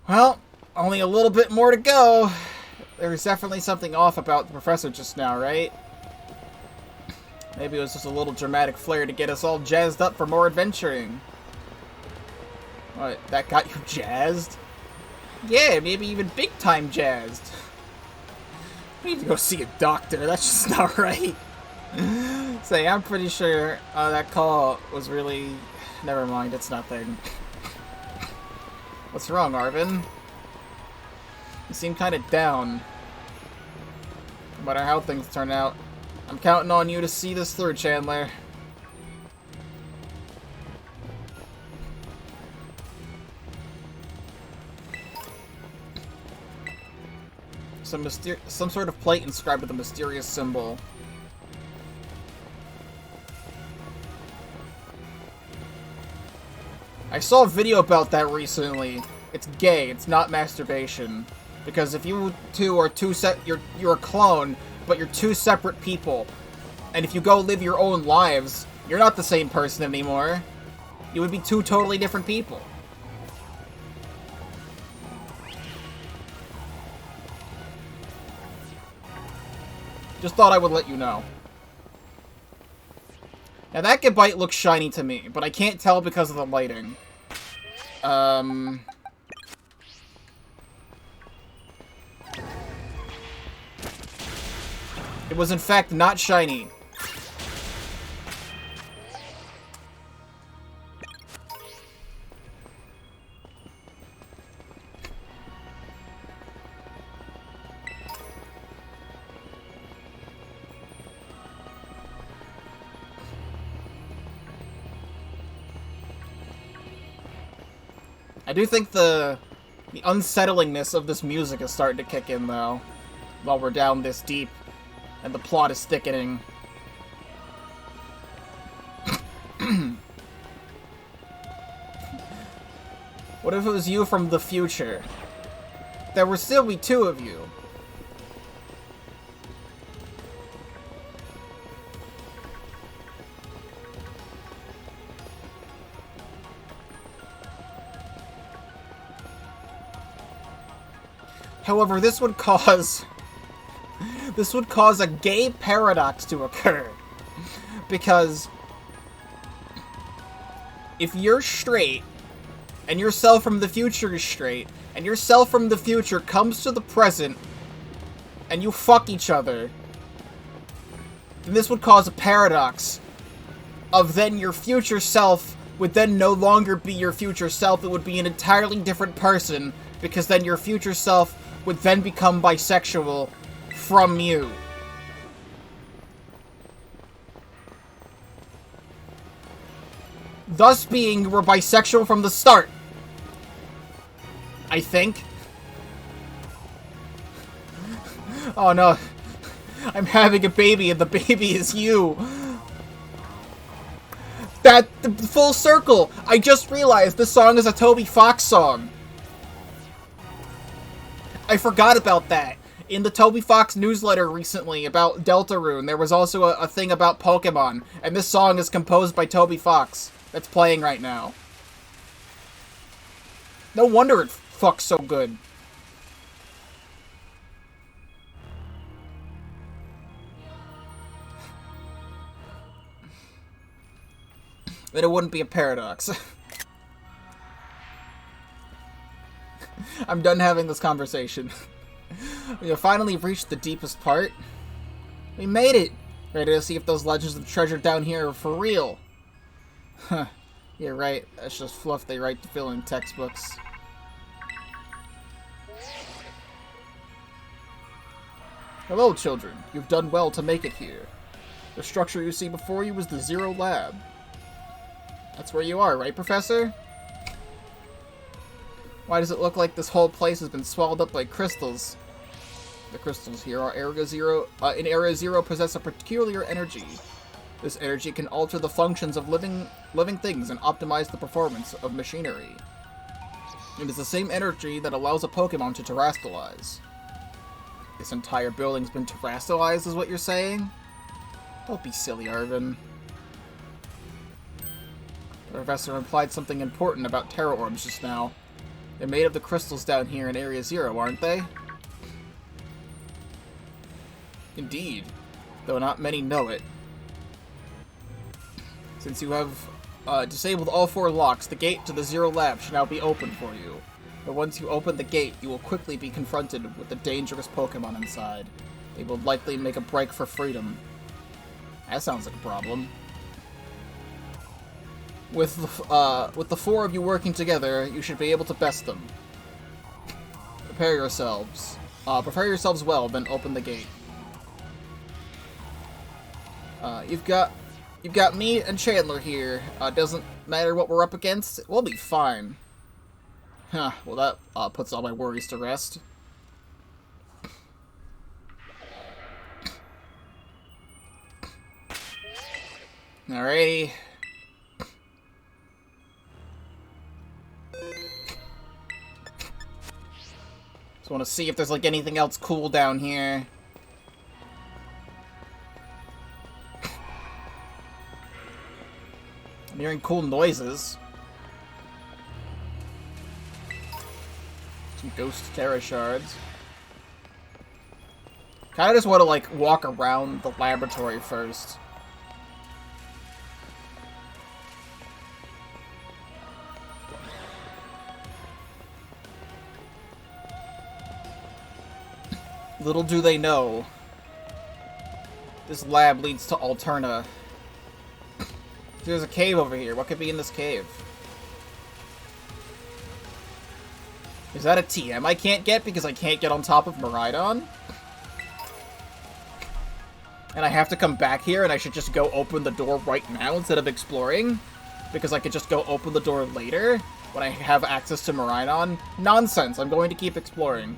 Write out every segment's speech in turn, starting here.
Well, only a little bit more to go. There's definitely something off about the professor just now, right? Maybe it was just a little dramatic flair to get us all jazzed up for more adventuring. What, that got you jazzed? Yeah, maybe even big time jazzed. We need to go see a doctor, that's just not right. Say, I'm pretty sure that call was really... Never mind, it's nothing. What's wrong, Arvin? You seem kind of down. No matter how things turn out, I'm counting on you to see this through, Chandler. Some sort of plate inscribed with a mysterious symbol. I saw a video about that recently. It's gay, it's not masturbation. Because if you two are you're a clone, but you're two separate people. And if you go live your own lives, you're not the same person anymore. You would be two totally different people. Just thought I would let you know. Now that Gabite looks shiny to me, but I can't tell because of the lighting. It was in fact not shiny. I do think the unsettlingness of this music is starting to kick in, though, while we're down this deep, and the plot is thickening. What if it was you from the future? There would still be two of you. However, this would cause a gay paradox to occur. Because if you're straight, and yourself from the future is straight, and yourself from the future comes to the present, and you fuck each other, then this would cause a paradox of then your future self would then no longer be your future self, it would be an entirely different person, because then your future self would then become bisexual from you. Thus being you were bisexual from the start. I think. Oh no. I'm having a baby and the baby is you. That full circle! I just realized this song is a Toby Fox song. I forgot about that. In the Toby Fox newsletter recently about Deltarune, there was also a thing about Pokemon, and this song is composed by Toby Fox. That's playing right now. No wonder it fucks so good. Then it wouldn't be a paradox. I'm done having this conversation. We have finally reached the deepest part. We made it! Ready to see if those legends of treasure down here are for real. Huh. You're right. That's just fluff they write to fill in textbooks. Hello, children. You've done well to make it here. The structure you see before you is the Zero Lab. That's where you are, right, Professor? Why does it look like this whole place has been swallowed up by crystals? The crystals here are in Area Zero possess a peculiar energy. This energy can alter the functions of living things and optimize the performance of machinery. It is the same energy that allows a Pokemon to terrestrialize. This entire building's been terrestrialized, is what you're saying? Don't be silly, Arvin. The professor implied something important about Terra Orbs just now. They're made of the crystals down here in Area 0, aren't they? Indeed, though not many know it. Since you have disabled all 4 locks, the gate to the Zero Lab should now be open for you. But once you open the gate, you will quickly be confronted with the dangerous Pokémon inside. They will likely make a break for freedom. That sounds like a problem. With the 4 of you working together, you should be able to best them. Prepare yourselves. Prepare yourselves well, then open the gate. You've got me and Chandler here. Doesn't matter what we're up against. We'll be fine. Huh, well that puts all my worries to rest. Alrighty. Just want to see if there's like anything else cool down here. I'm hearing cool noises. Some ghost Terra shards. Kinda just want to like walk around the laboratory first. Little do they know, this lab leads to Alterna. There's a cave over here. What could be in this cave? Is that a TM I can't get because I can't get on top of Miraidon? And I have to come back here and I should just go open the door right now instead of exploring? Because I could just go open the door later when I have access to Miraidon? Nonsense. I'm going to keep exploring.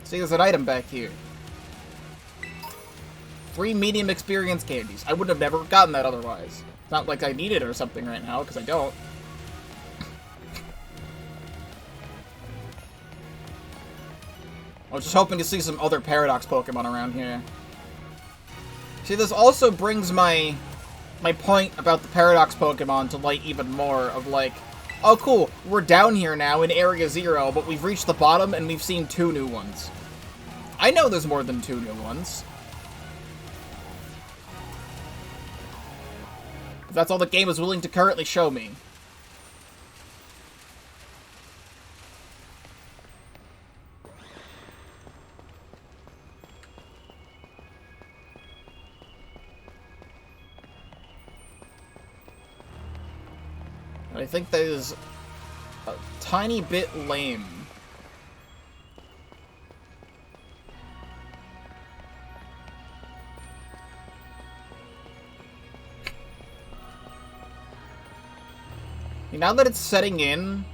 See, there's an item back here. 3 medium experience candies. I would have never gotten that otherwise. It's not like I need it or something right now, because I don't. I was just hoping to see some other Paradox Pokemon around here. See, this also brings my point about the Paradox Pokemon to light even more of like, oh cool, we're down here now in Area 0, but we've reached the bottom and we've seen 2 new ones. I know there's more than 2 new ones. That's all the game is willing to currently show me. I think that is a tiny bit lame. Now that it's setting in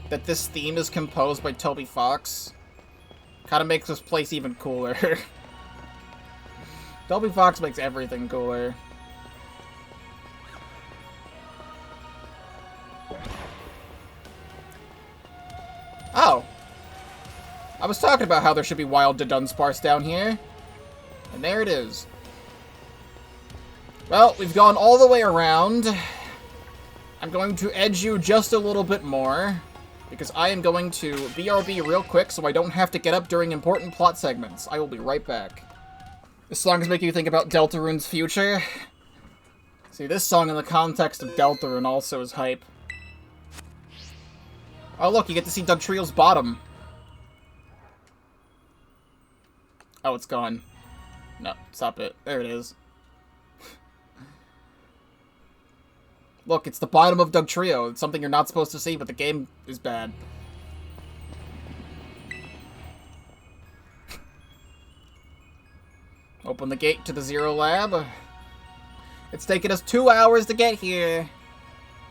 that this theme is composed by Toby Fox, kind of makes this place even cooler. Toby Fox makes everything cooler. Oh. I was talking about how there should be wild Dunsparce down here. And there it is. Well, we've gone all the way around. I'm going to edge you just a little bit more, because I am going to BRB real quick so I don't have to get up during important plot segments. I will be right back. This song is making you think about Deltarune's future. See, this song in the context of Deltarune also is hype. Oh look, you get to see Dugtrio's bottom. Oh, it's gone. No, stop it. There it is. Look, it's the bottom of Dugtrio. It's something you're not supposed to see, but the game is bad. Open the gate to the Zero Lab. It's taken us 2 hours to get here.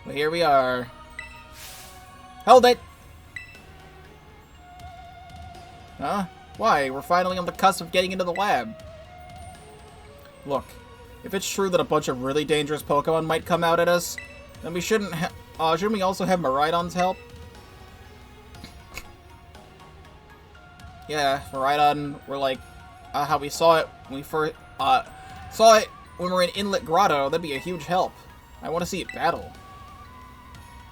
But here we are. Hold it! Huh? Why? We're finally on the cusp of getting into the lab. Look. If it's true that a bunch of really dangerous Pokemon might come out at us, then we shouldn't we also have Miraidon's help? Yeah, Miraidon, we're like how we saw it when we first saw it when we were in Inlet Grotto. That'd be a huge help. I want to see it battle.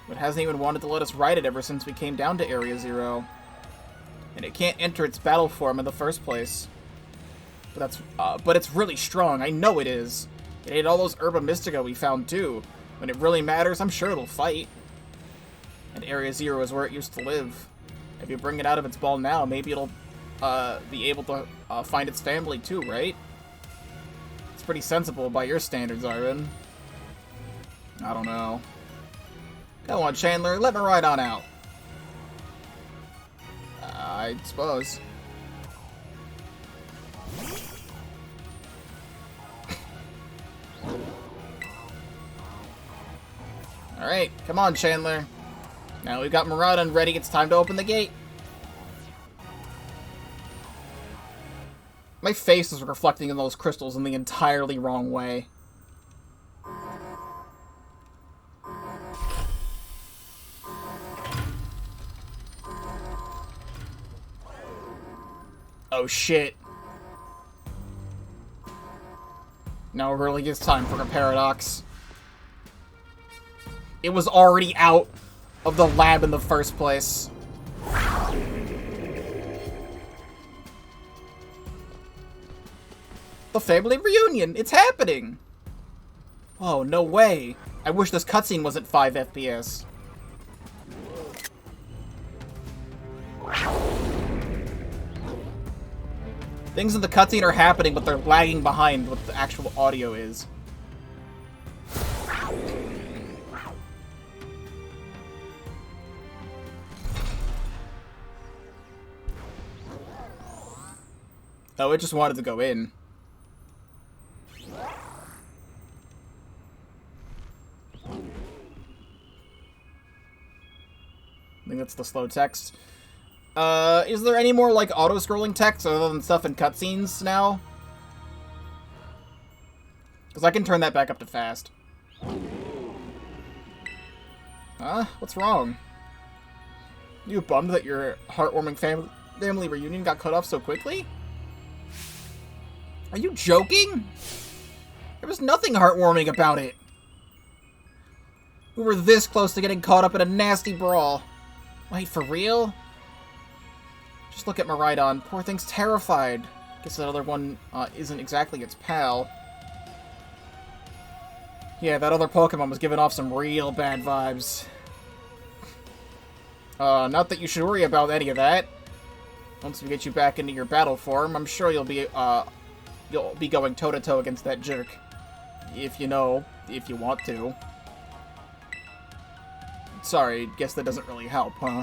It hasn't even wanted to let us ride it ever since we came down to Area 0. And it can't enter its battle form in the first place. But it's really strong. I know it is. It ate all those Herba Mystica we found too. When it really matters, I'm sure it'll fight. And Area 0 is where it used to live. If you bring it out of its ball now, maybe it'll be able to find its family too, right? It's pretty sensible by your standards, Iron. I don't know. Come on, Chandler, let me ride on out. I suppose. Alright, come on, Chandler. Now we've got Miraidon ready, it's time to open the gate. My face is reflecting in those crystals in the entirely wrong way. Oh shit. Now it really is time for a Paradox. It was already out of the lab in the first place. The family reunion! It's happening! Oh, no way. I wish this cutscene wasn't 5 FPS. Things in the cutscene are happening, but they're lagging behind what the actual audio is. Oh, it just wanted to go in. I think that's the slow text. Is there any more, like, auto-scrolling text other than stuff in cutscenes now? Because I can turn that back up to fast. Huh? What's wrong? You bummed that your heartwarming family reunion got cut off so quickly? Are you joking? There was nothing heartwarming about it. We were this close to getting caught up in a nasty brawl. Wait, for real? Just look at Miraidon. Poor thing's terrified. Guess that other one isn't exactly its pal. Yeah, that other Pokemon was giving off some real bad vibes. Not that you should worry about any of that. Once we get you back into your battle form, I'm sure you'll be going toe-to-toe against that jerk. If you want to. Sorry, guess that doesn't really help, huh?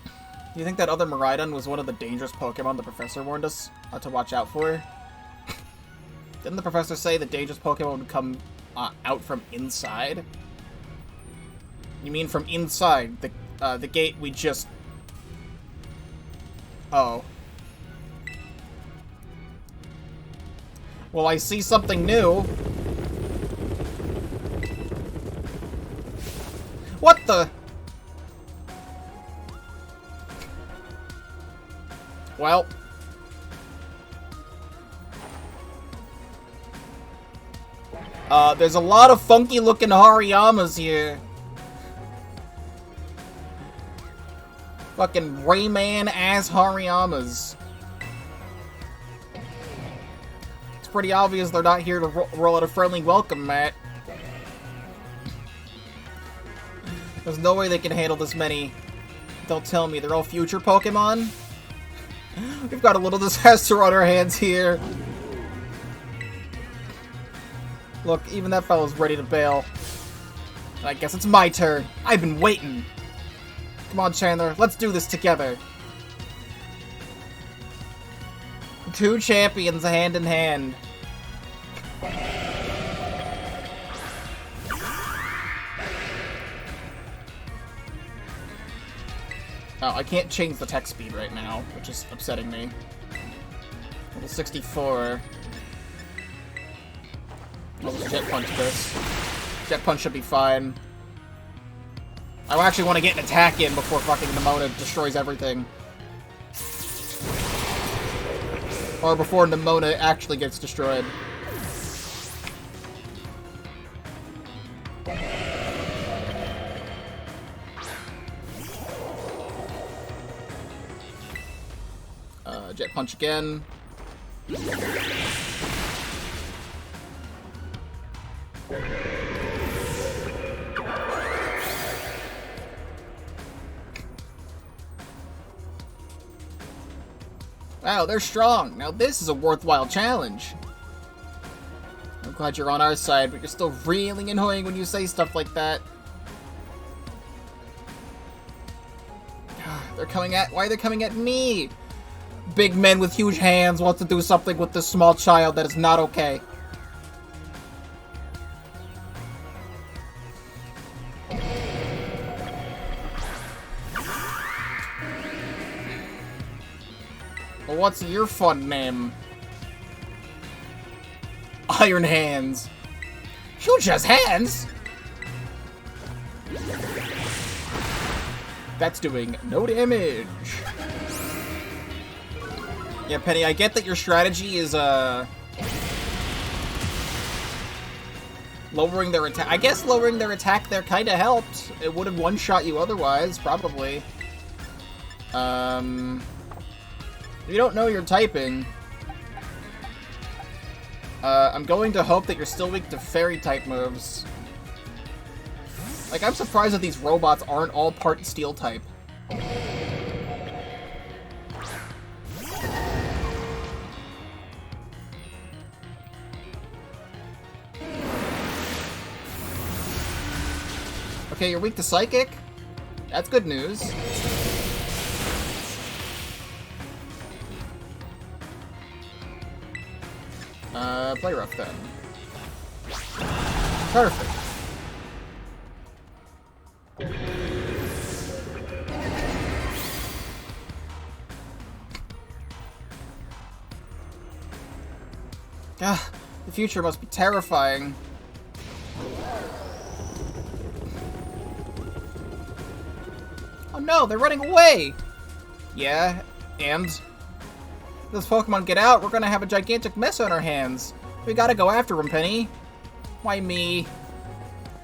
Do you think that other Miraidon was one of the dangerous Pokemon the professor warned us to watch out for? Didn't the professor say the dangerous Pokemon would come out from inside? You mean from inside the gate we just... Oh. Well, I see something new. What the? Well. There's a lot of funky looking Hariyamas here. Fucking Rayman ass Hariyamas. It's pretty obvious they're not here to roll out a friendly welcome, Matt. There's no way they can handle this many. Don't tell me they're all future Pokemon? We've got a little disaster on our hands here. Look, even that fellow's ready to bail. I guess it's my turn. I've been waiting. Come on, Chandler. Let's do this together. Two champions hand in hand. Oh, I can't change the text speed right now, which is upsetting me. Level 64. Let's Jet Punch this. Jet Punch should be fine. I actually want to get an attack in before fucking Nemona destroys everything. Or before Nimona actually gets destroyed. Jet Punch again. Wow, they're strong. Now this is a worthwhile challenge. I'm glad you're on our side, but you're still really annoying when you say stuff like that. They're coming at... Why are they coming at me? Big men with huge hands want to do something with this small child that is not okay. Well, what's your fun name? Iron Hands. Huge has hands? That's doing no damage. Yeah, Penny, I get that your strategy is, lowering their attack. I guess lowering their attack there kinda helped. It would have one-shot you otherwise, probably. If you don't know your typing, I'm going to hope that you're still weak to fairy-type moves. Like, I'm surprised that these robots aren't all part steel-type. Okay, you're weak to Psychic? That's good news. Play rough then. Perfect. Ah, the future must be terrifying. Oh no, they're running away! Yeah, and? If those Pokemon get out, we're gonna have a gigantic mess on our hands. We gotta go after them, Penny. Why me?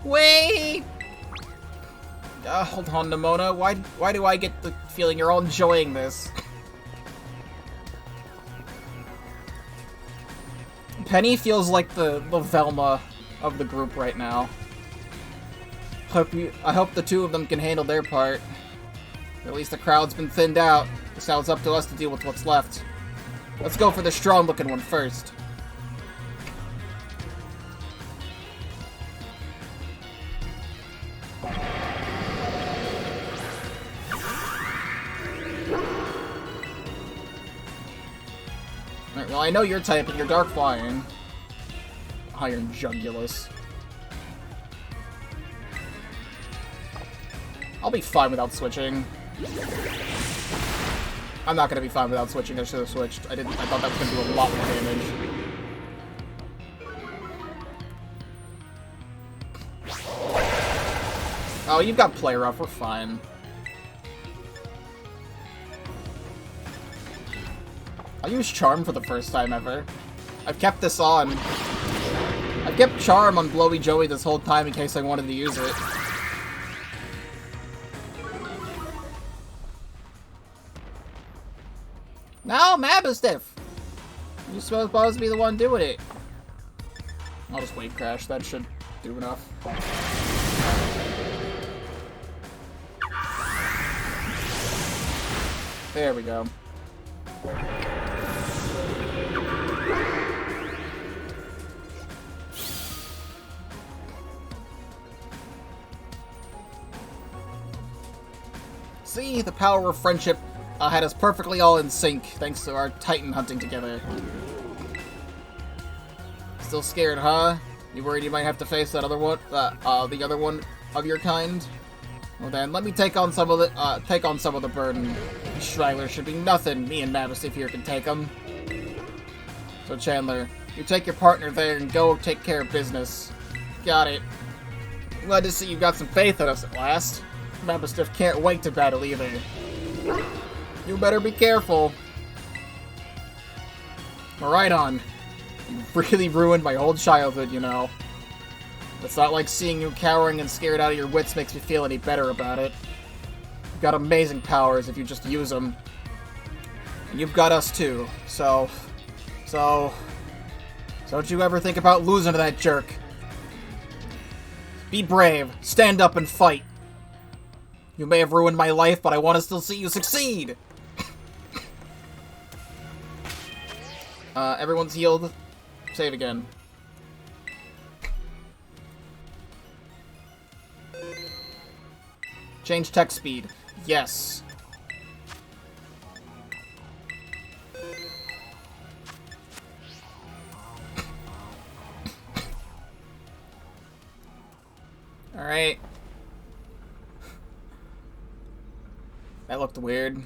Wait! Hold on, Nimona. Why do I get the feeling you're all enjoying this? Penny feels like the Velma of the group right now. I hope the two of them can handle their part. At least the crowd's been thinned out, so now it's up to us to deal with what's left. Let's go for the strong-looking one first. Alright, well, I know your type, and you're Dark Flying. Iron Jungulus. I'll be fine without switching. I'm not gonna be fine without switching. I should have switched. I thought that was gonna do a lot more damage. Oh, you've got Play Rough. We're fine. I'll use Charm for the first time ever. I've kept this on. I've kept Charm on Blowy Joey this whole time in case I wanted to use it. No, Mabustiff! You're supposed to be the one doing it. I'll just Wave Crash. That should do enough. There we go. See, the power of friendship had us perfectly all in sync, thanks to our Titan hunting together. Still scared, huh? You worried you might have to face that other one, the other one of your kind? Well then, let me take on some of the burden. These stragglers should be nothing. Me and Mabustiff here can take them. So Chandler, you take your partner there and go take care of business. Got it. Glad to see you've got some faith in us at last. Mabustiff can't wait to battle either. You better be careful. Maridon, you really ruined my whole childhood, you know. It's not like seeing you cowering and scared out of your wits makes me feel any better about it. You've got amazing powers if you just use them. And you've got us too, so don't you ever think about losing to that jerk. Be brave, stand up and fight. You may have ruined my life, but I want to still see you succeed! Everyone's healed. Save again. Change text speed. Yes. Alright. That looked weird.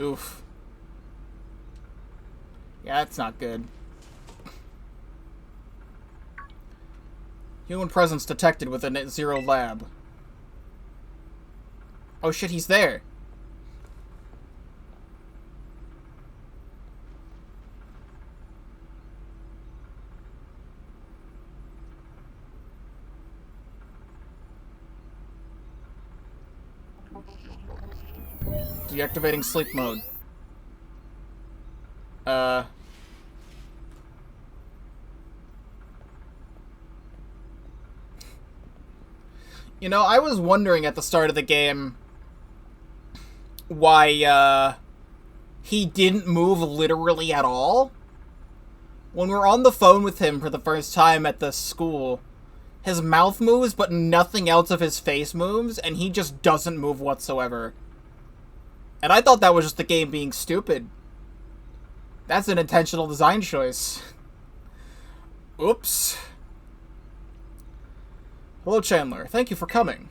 Oof. Yeah, that's not good. Human presence detected within Net Zero lab. Oh shit, he's there. Deactivating sleep mode. You know, I was wondering at the start of the game why, he didn't move literally at all. When we're on the phone with him for the first time at the school, his mouth moves, but nothing else of his face moves, and he just doesn't move whatsoever. And I thought that was just the game being stupid. That's an intentional design choice. Oops. Hello, Chandler. Thank you for coming.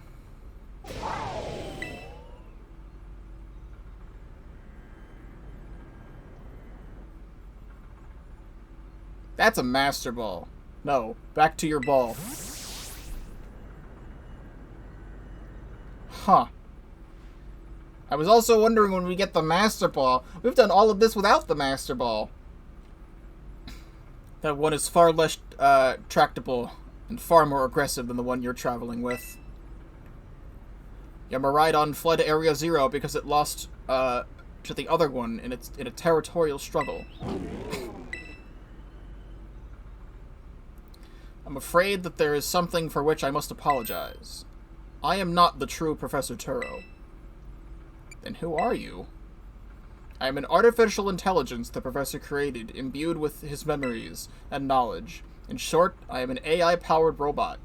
That's a Master Ball. No, back to your ball. Huh. I was also wondering when we get the Master Ball. We've done all of this without the Master Ball. That one is far less tractable and far more aggressive than the one you're traveling with. Maridon fled Area Zero because it lost to the other one in a territorial struggle. I'm afraid that there is something for which I must apologize. I am not the true Professor Turo. Then who are you? I am an artificial intelligence the Professor created, imbued with his memories and knowledge. In short, I am an AI-powered robot.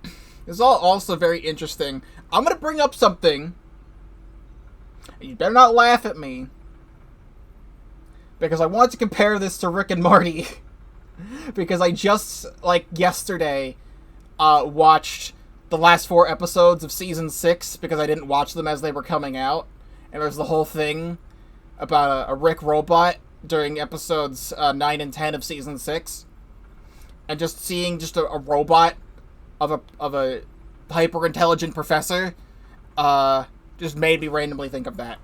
This is all also very interesting. I'm gonna bring up something. You better not laugh at me. Because I want to compare this to Rick and Morty. Because I just, like, yesterday, watched the last 4 episodes of Season 6 because I didn't watch them as they were coming out. And there's the whole thing about a Rick robot during episodes 9 and 10 of Season 6. And just seeing just a robot of a hyper-intelligent professor just made me randomly think of that.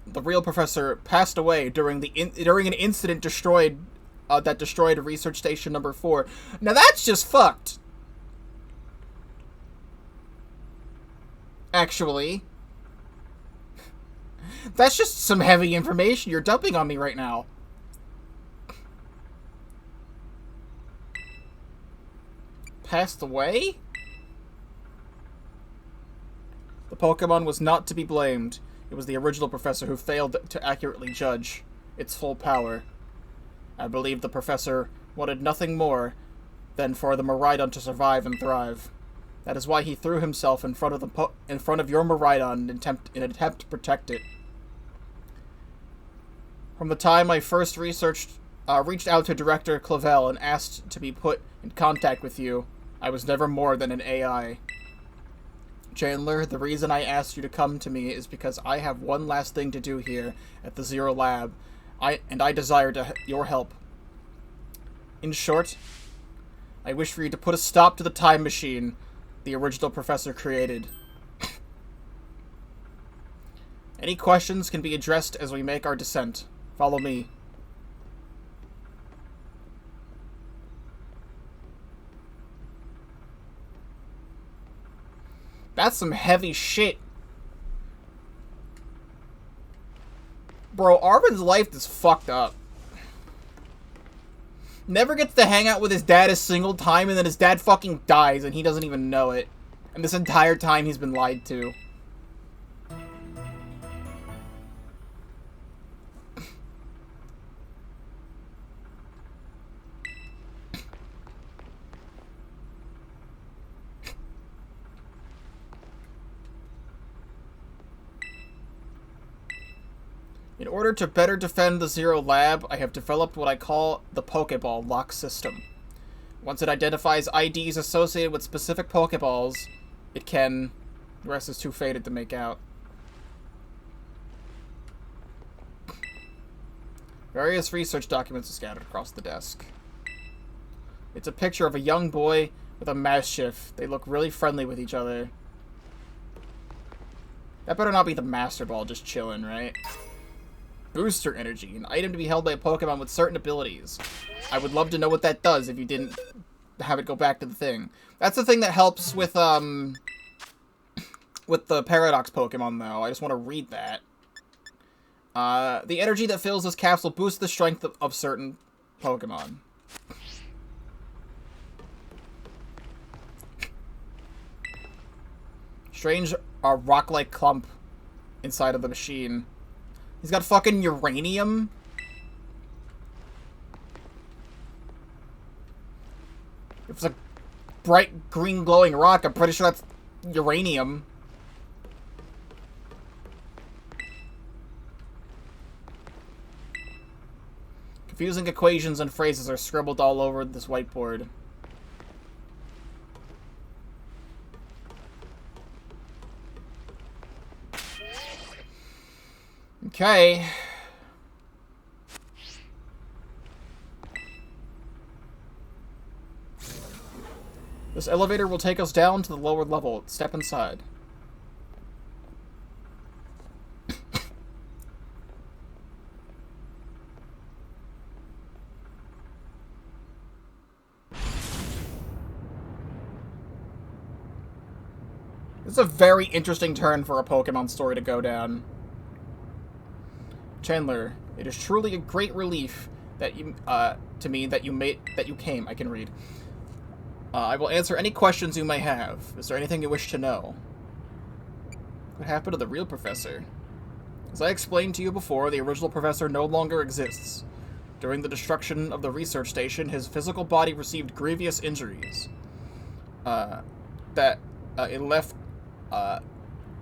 The real professor passed away during an incident that destroyed Research Station Number 4. Now that's just fucked. Actually. That's just some heavy information you're dumping on me right now. Passed away? The Pokemon was not to be blamed. It was the original professor who failed to accurately judge its full power. I believe the professor wanted nothing more than for the Maridon to survive and thrive. That is why he threw himself in front of your Maridon in an attempt to protect it. From the time I first reached out to Director Clavel and asked to be put in contact with you, I was never more than an AI. Chandler, the reason I asked you to come to me is because I have one last thing to do here at the Zero Lab, and I desire your help. In short, I wish for you to put a stop to the time machine the original professor created. Any questions can be addressed as we make our descent. Follow me. That's some heavy shit. Bro, Arvin's life is fucked up. Never gets to hang out with his dad a single time, and then his dad fucking dies, and he doesn't even know it. And this entire time he's been lied to. In order to better defend the Zero Lab, I have developed what I call the Pokeball lock system. Once it identifies IDs associated with specific Pokeballs, it can... The rest is too faded to make out. Various research documents are scattered across the desk. It's a picture of a young boy with a Mastiff. They look really friendly with each other. That better not be the Master Ball just chilling, right? Booster Energy, an item to be held by a Pokemon with certain abilities. I would love to know what that does if you didn't have it go back to the thing. That's the thing that helps with the Paradox Pokemon, though. I just want to read that. The energy that fills this capsule boosts the strength of certain Pokemon. Strange rock-like clump inside of the machine. He's got fucking uranium. If it's a bright green glowing rock, I'm pretty sure that's uranium. Confusing equations and phrases are scribbled all over this whiteboard. Okay. This elevator will take us down to the lower level. Step inside. This is a very interesting turn for a Pokemon story to go down. Chandler, it is truly a great relief that you, to me that you came. I can read. I will answer any questions you may have. Is there anything you wish to know? What happened to the real professor? As I explained to you before, the original professor no longer exists. During the destruction of the research station, his physical body received grievous injuries.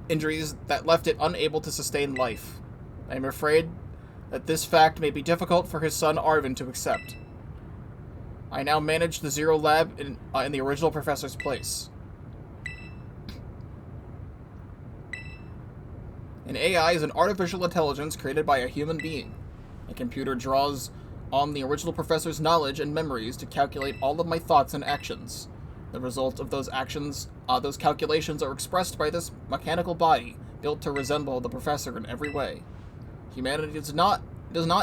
Injuries that left it unable to sustain life. I am afraid that this fact may be difficult for his son Arvin to accept. I now manage the Zero Lab in the original professor's place. An AI is an artificial intelligence created by a human being. A computer draws on the original professor's knowledge and memories to calculate all of my thoughts and actions. The result of those actions, those calculations are expressed by this mechanical body, built to resemble the professor in every way. Humanity does not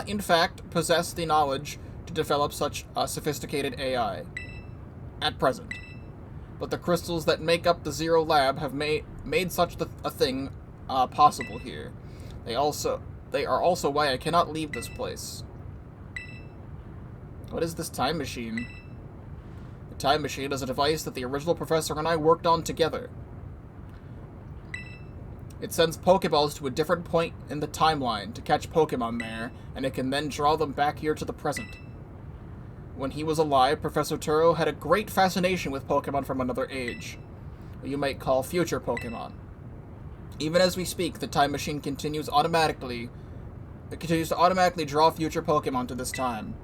in fact possess the knowledge to develop such a sophisticated AI at present. But the crystals that make up the Zero Lab have made such a thing possible here. They are also why I cannot leave this place. What is this time machine? The time machine is a device that the original professor and I worked on together. It sends Pokeballs to a different point in the timeline to catch Pokemon there, and it can then draw them back here to the present. When he was alive, Professor Turo had a great fascination with Pokemon from another age, what you might call future Pokemon. Even as we speak, the time machine continues to automatically draw future Pokemon to this time.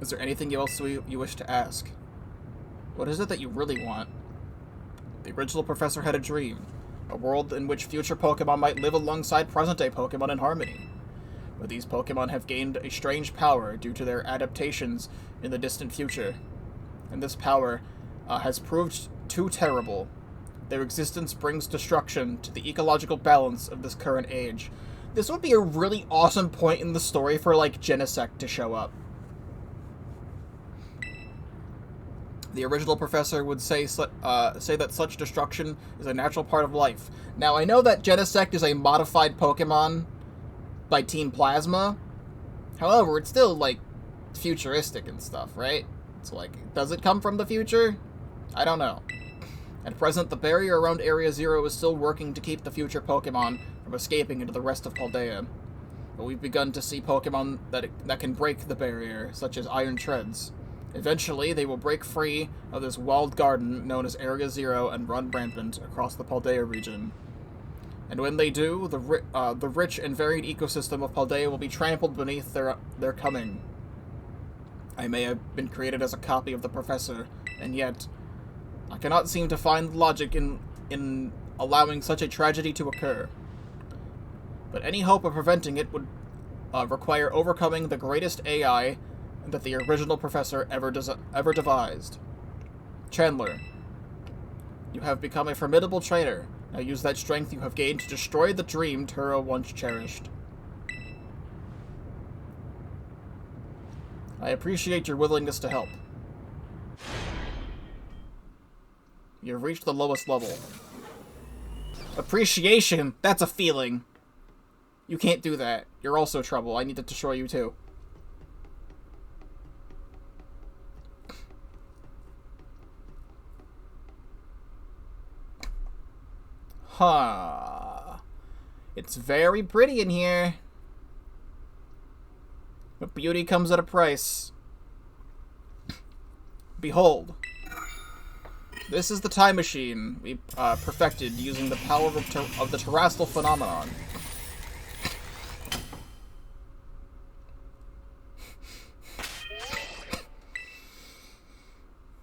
Is there anything else you wish to ask? What is it that you really want? The original professor had a dream. A world in which future Pokemon might live alongside present-day Pokemon in harmony. But these Pokemon have gained a strange power due to their adaptations in the distant future. and this power has proved too terrible. Their existence brings destruction to the ecological balance of this current age. This would be a really awesome point in the story for, like, Genesect to show up. The original professor would say that such destruction is a natural part of life. Now, I know that Genesect is a modified Pokemon by Team Plasma. However, it's still, like, futuristic and stuff, right? It's like, does it come from the future? I don't know. At present, the barrier around Area Zero is still working to keep the future Pokemon from escaping into the rest of Paldea. But we've begun to see Pokemon that can break the barrier, such as Iron Treads. Eventually, they will break free of this walled garden known as Area Zero and run rampant across the Paldea region. And when they do, the rich and varied ecosystem of Paldea will be trampled beneath their coming. I may have been created as a copy of the Professor, and yet I cannot seem to find logic in allowing such a tragedy to occur. But any hope of preventing it would require overcoming the greatest AI that the original Professor ever devised. Chandler, you have become a formidable trainer. Now use that strength you have gained to destroy the dream Turo once cherished. I appreciate your willingness to help. You've reached the lowest level. Appreciation? That's a feeling. You can't do that. You're also trouble. I need to destroy you too. Huh. It's very pretty in here. But beauty comes at a price. Behold. This is the time machine we perfected using the power of the terrestrial phenomenon.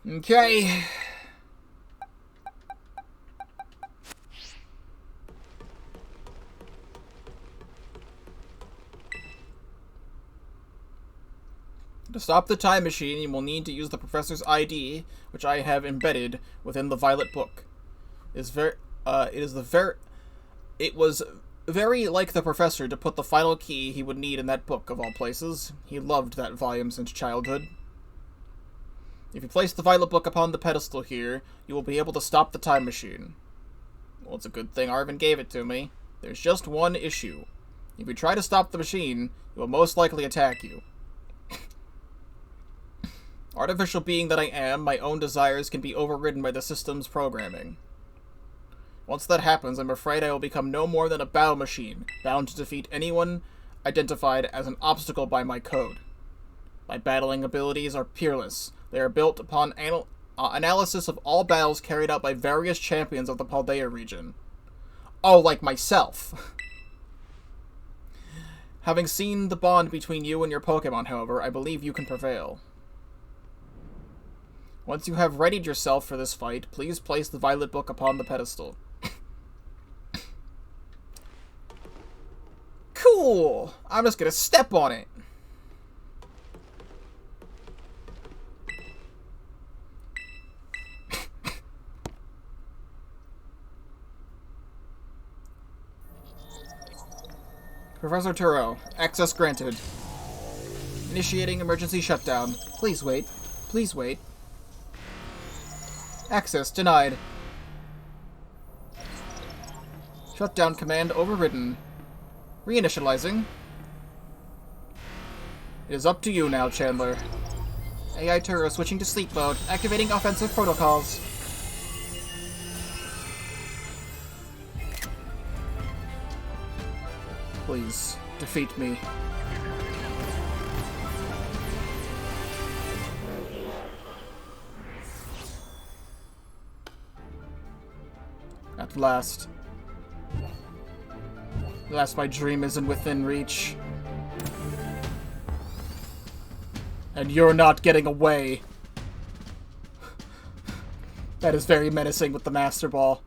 Okay. To stop the time machine, you will need to use the Professor's ID, which I have embedded within the Violet Book. It was very like the Professor to put the final key he would need in that book, of all places. He loved that volume since childhood. If you place the Violet Book upon the pedestal here, you will be able to stop the time machine. Well, it's a good thing Arvin gave it to me. There's just one issue. If you try to stop the machine, it will most likely attack you. Artificial being that I am, my own desires can be overridden by the system's programming. Once that happens, I'm afraid I will become no more than a battle machine, bound to defeat anyone identified as an obstacle by my code. My battling abilities are peerless. They are built upon analysis of all battles carried out by various champions of the Paldea region. Oh, like myself. Having seen the bond between you and your Pokemon, however, I believe you can prevail. Once you have readied yourself for this fight, please place the Violet Book upon the pedestal. Cool! I'm just gonna step on it. Professor Turo, access granted. Initiating emergency shutdown. Please wait. Please wait. Access denied. Shutdown command overridden. Reinitializing. It is up to you now, Chandler. AI Turo switching to sleep mode. Activating offensive protocols. Please, defeat me. At last. At last my dream isn't within reach. And you're not getting away. That is very menacing with the Master Ball.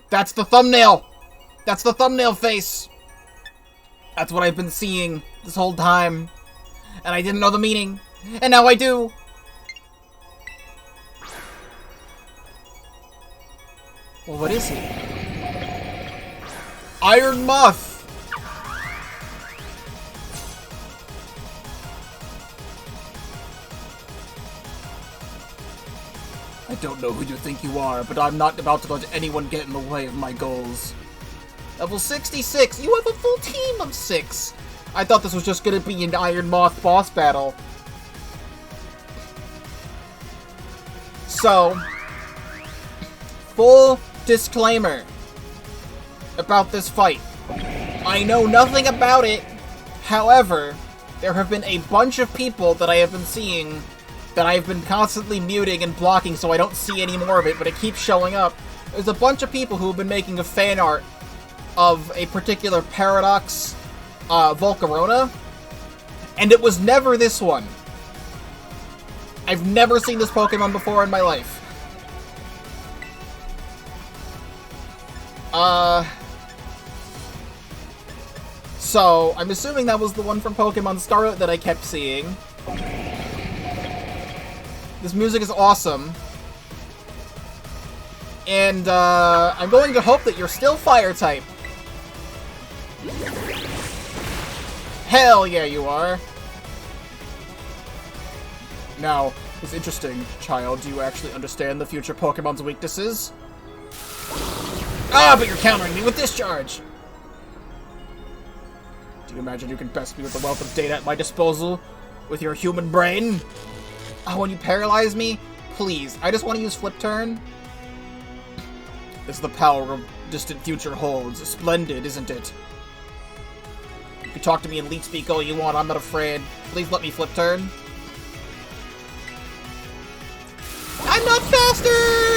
That's the thumbnail! That's the thumbnail face! That's what I've been seeing this whole time. And I didn't know the meaning. And now I do! Well, what is he? Iron Moth! I don't know who you think you are, but I'm not about to let anyone get in the way of my goals. Level 66! You have a full team of 6! I thought this was just gonna be an Iron Moth boss battle. So, full disclaimer about this fight. I know nothing about it. However, there have been a bunch of people that I have been seeing that I've been constantly muting and blocking so I don't see any more of it, but it keeps showing up. There's a bunch of people who have been making a fan art of a particular Paradox Volcarona, and it was never this one. I've never seen this Pokemon before in my life. So, I'm assuming that was the one from Pokemon Scarlet that I kept seeing. This music is awesome. And, I'm going to hope that you're still Fire-type. Hell yeah, you are. Now, it's interesting, child. Do you actually understand the future Pokemon's weaknesses? Ah, but you're countering me with Discharge! Do you imagine you can best me with the wealth of data at my disposal? With your human brain? Oh, when you paralyze me? Please, I just want to use Flip Turn. This is the power of distant future holds. Splendid, isn't it? You can talk to me in Leech Speak all you want, I'm not afraid. Please let me Flip Turn. I'm not faster!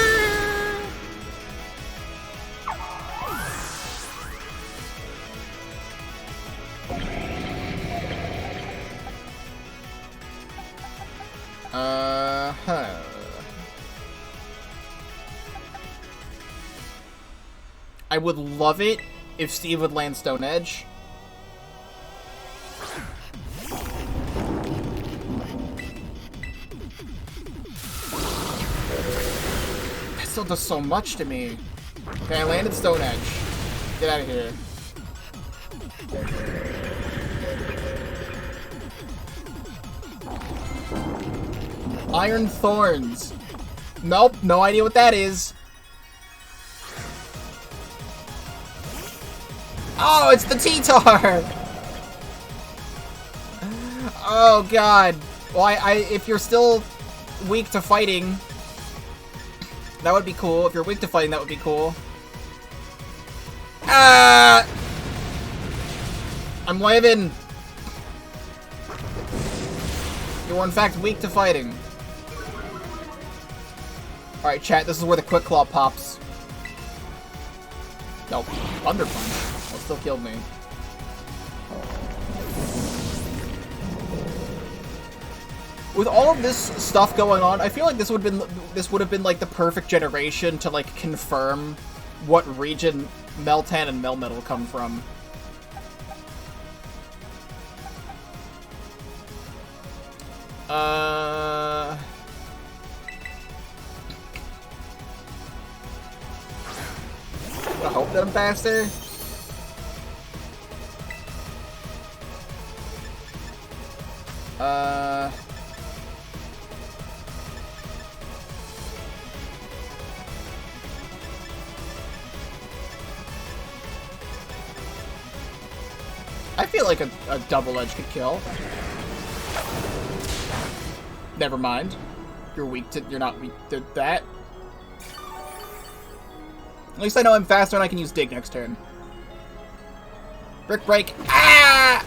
I would love it if Steve would land Stone Edge. That still does so much to me. Okay, I landed Stone Edge. Get out of here. Iron Thorns. Nope, no idea what that is. Oh, it's the T-Tar! Oh, God. Well, if you're still weak to fighting, that would be cool. If you're weak to fighting, that would be cool. Ah! I'm living. You are, in fact, weak to fighting. Alright, chat, this is where the Quick Claw pops. Nope. Thunder Punch. That still killed me. With all of this stuff going on, I feel like this would have been like the perfect generation to like confirm what region Meltan and Melmetal come from. I hope that I'm faster. I feel like a double edge could kill. Never mind. You're not weak to that. At least I know I'm faster and I can use Dig next turn. Brick Break. Ah!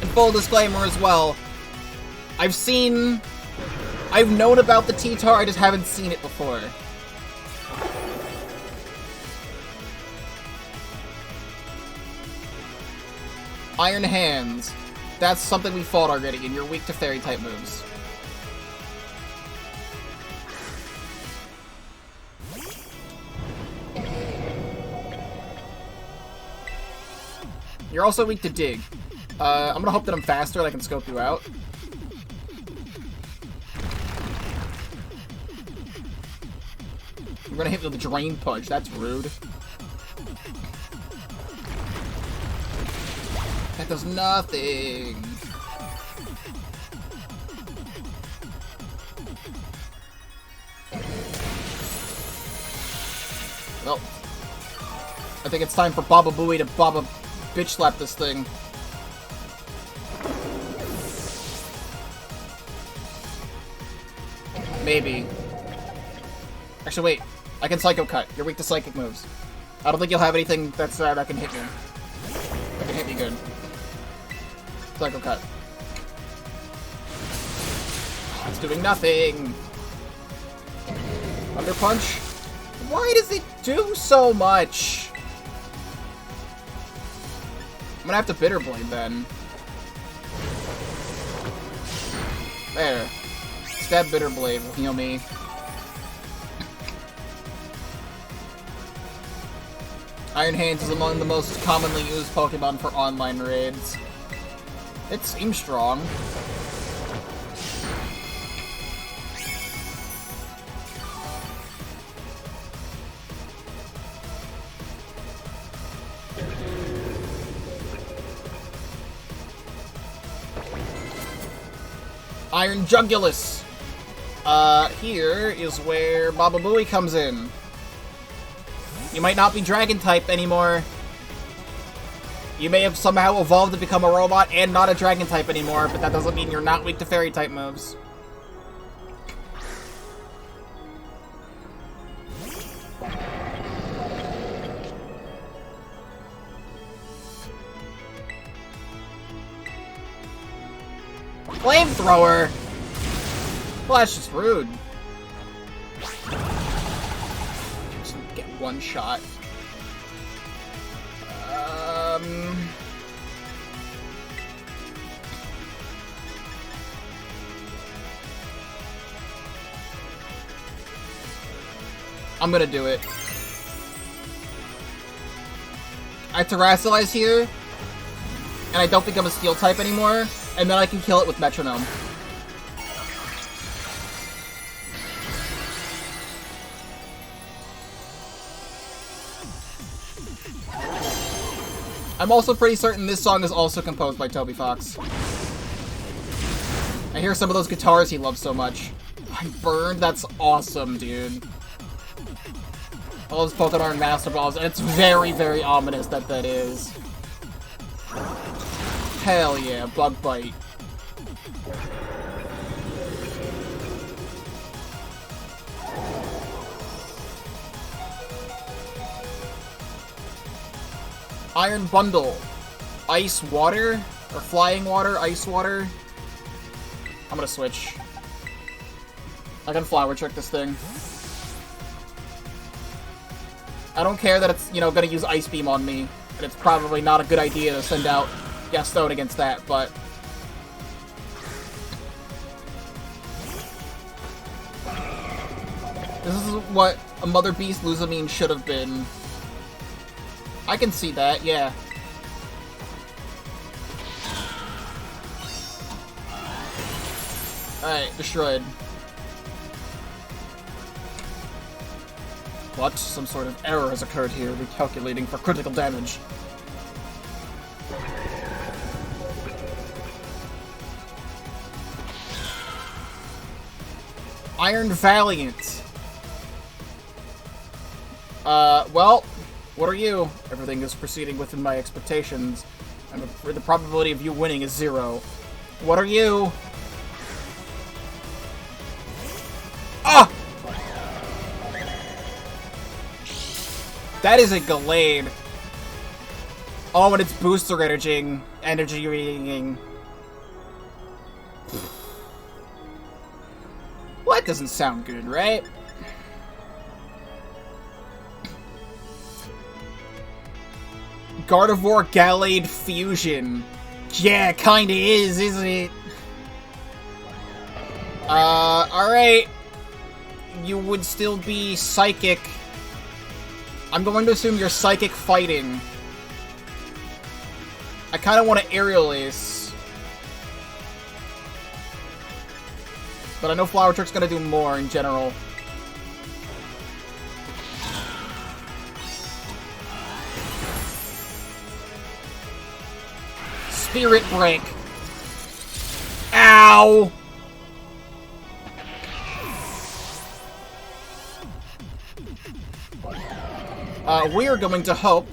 And full disclaimer as well. I've known about the T-Tar, I just haven't seen it before. Iron Hands. That's something we fought already, and you're weak to fairy-type moves. You're also weak to Dig. I'm gonna hope that I'm faster and I can scope you out. I'm gonna hit with the Drain Punch. That's rude. That does nothing. Well, I think it's time for Baba Booey to Baba bitch slap this thing. Maybe. Actually, wait. I can Psycho Cut. You're weak to psychic moves. I don't think you'll have anything that's that can hit me. That can hit me good. Psycho Cut. It's doing nothing. Thunder Punch. Why does it do so much? I'm gonna have to Bitter Blade then. There. Stab Bitter Blade will heal me. Iron Hands is among the most commonly used Pokemon for online raids. It seems strong. Iron Jugulus. Here is where Baba Booey comes in. You might not be Dragon-type anymore. You may have somehow evolved to become a robot and not a Dragon-type anymore, but that doesn't mean you're not weak to Fairy-type moves. Flamethrower? Well, that's just rude. Just get one shot. I'm gonna do it. I Terrasilize here, and I don't think I'm a Steel type anymore, and then I can kill it with Metronome. I'm also pretty certain this song is also composed by Toby Fox. I hear some of those guitars he loves so much. I'm burned? That's awesome, dude. All those Pokemon Master Balls, and it's very, very ominous that that is. Hell yeah, Bug Bite. Iron Bundle. Ice Water? Or Flying Water? Ice Water? I'm gonna switch. I can Flower Trick this thing. I don't care that it's, you know, gonna use Ice Beam on me. And it's probably not a good idea to send out Gaston against that, but... this is what a Mother Beast Lusamine should have been. I can see that, yeah. Alright, destroyed. What? Some sort of error has occurred here, recalculating for critical damage. Iron Valiant. Well, what are you? Everything is proceeding within my expectations, and the probability of you winning is 0. What are you? Ah! That is a Gallade. Oh, and it's booster energy-ing. Well, that doesn't sound good, right? Gardevoir Gallade fusion. Yeah, kinda is, isn't it? Alright. You would still be psychic. I'm going to assume you're psychic fighting. I kinda want to Aerial Ace. But I know Flower Trick's gonna do more in general. Spirit Break. Ow! We are going to hope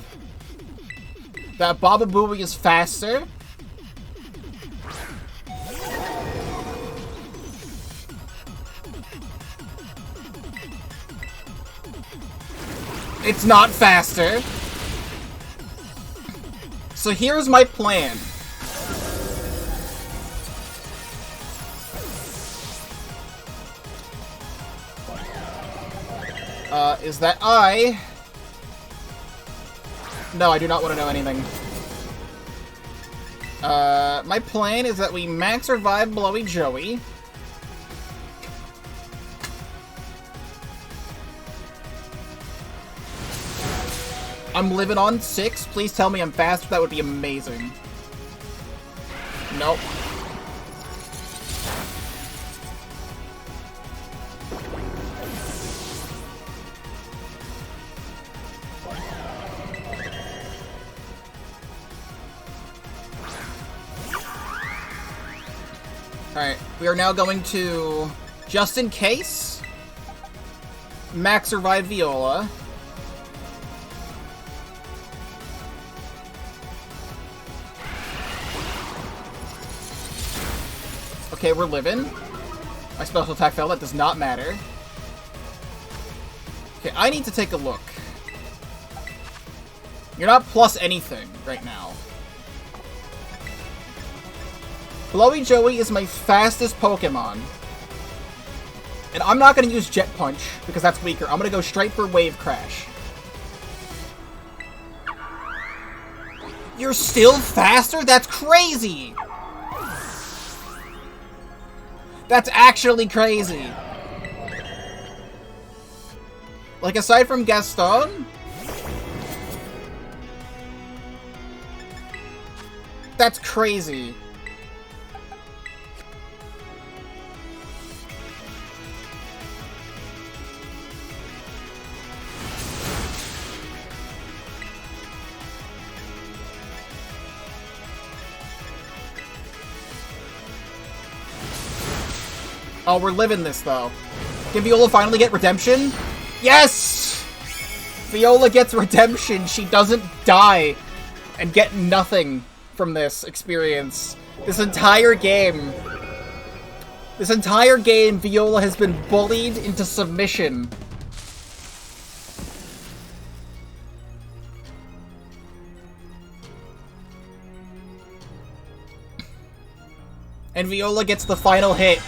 that Baba Booey is faster. It's not faster. So here's my plan. Is that No, I do not want to know anything. My plan is that we max revive Blowy Joey. I'm living on 6. Please tell me I'm faster. That would be amazing. Nope. Alright, we are now going to, just in case, max revive Viola. Okay, we're living. My special attack fell. That does not matter. Okay, I need to take a look. You're not plus anything right now. Blowy Joey is my fastest Pokemon. And I'm not going to use Jet Punch, because that's weaker. I'm going to go straight for Wave Crash. You're still faster? That's crazy! That's actually crazy. Like, aside from Gaston? That's crazy. Oh, we're living this, though. Can Viola finally get redemption? Yes! Viola gets redemption. She doesn't die and get nothing from this experience. This entire game, Viola has been bullied into submission. And Viola gets the final hit.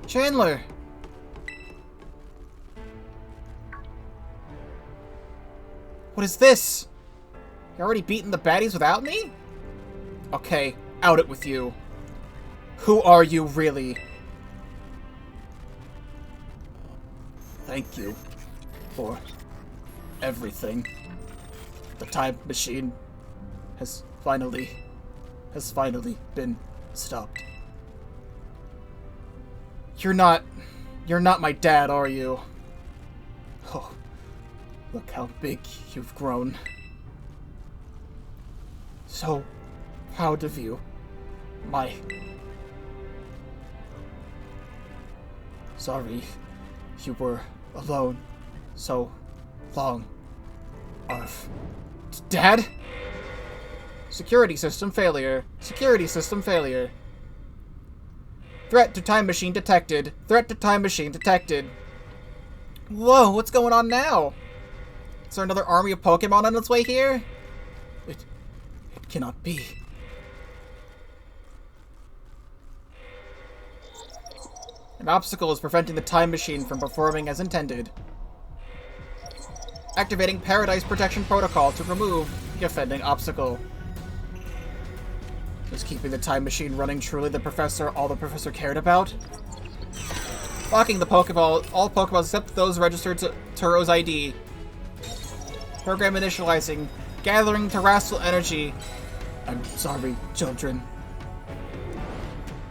Chandler! What is this? You already beaten the baddies without me? Okay, out it with you. Who are you, really? Thank you for everything. The time machine has finally been stopped. You're not my dad, are you? Oh, look how big you've grown. So proud of you, my... Sorry you were alone so long. Arf. Dad? Security system failure. Security system failure. Threat to time machine detected. Threat to time machine detected. Whoa, what's going on now? Is there another army of Pokemon on its way here? It cannot be. An obstacle is preventing the time machine from performing as intended. Activating Paradise Protection Protocol to remove the offending obstacle. Is keeping the time machine running truly all the professor cared about? Locking the Pokeball, all Pokeballs except those registered to Turo's ID. Program initializing. Gathering terrestrial energy. I'm sorry, children.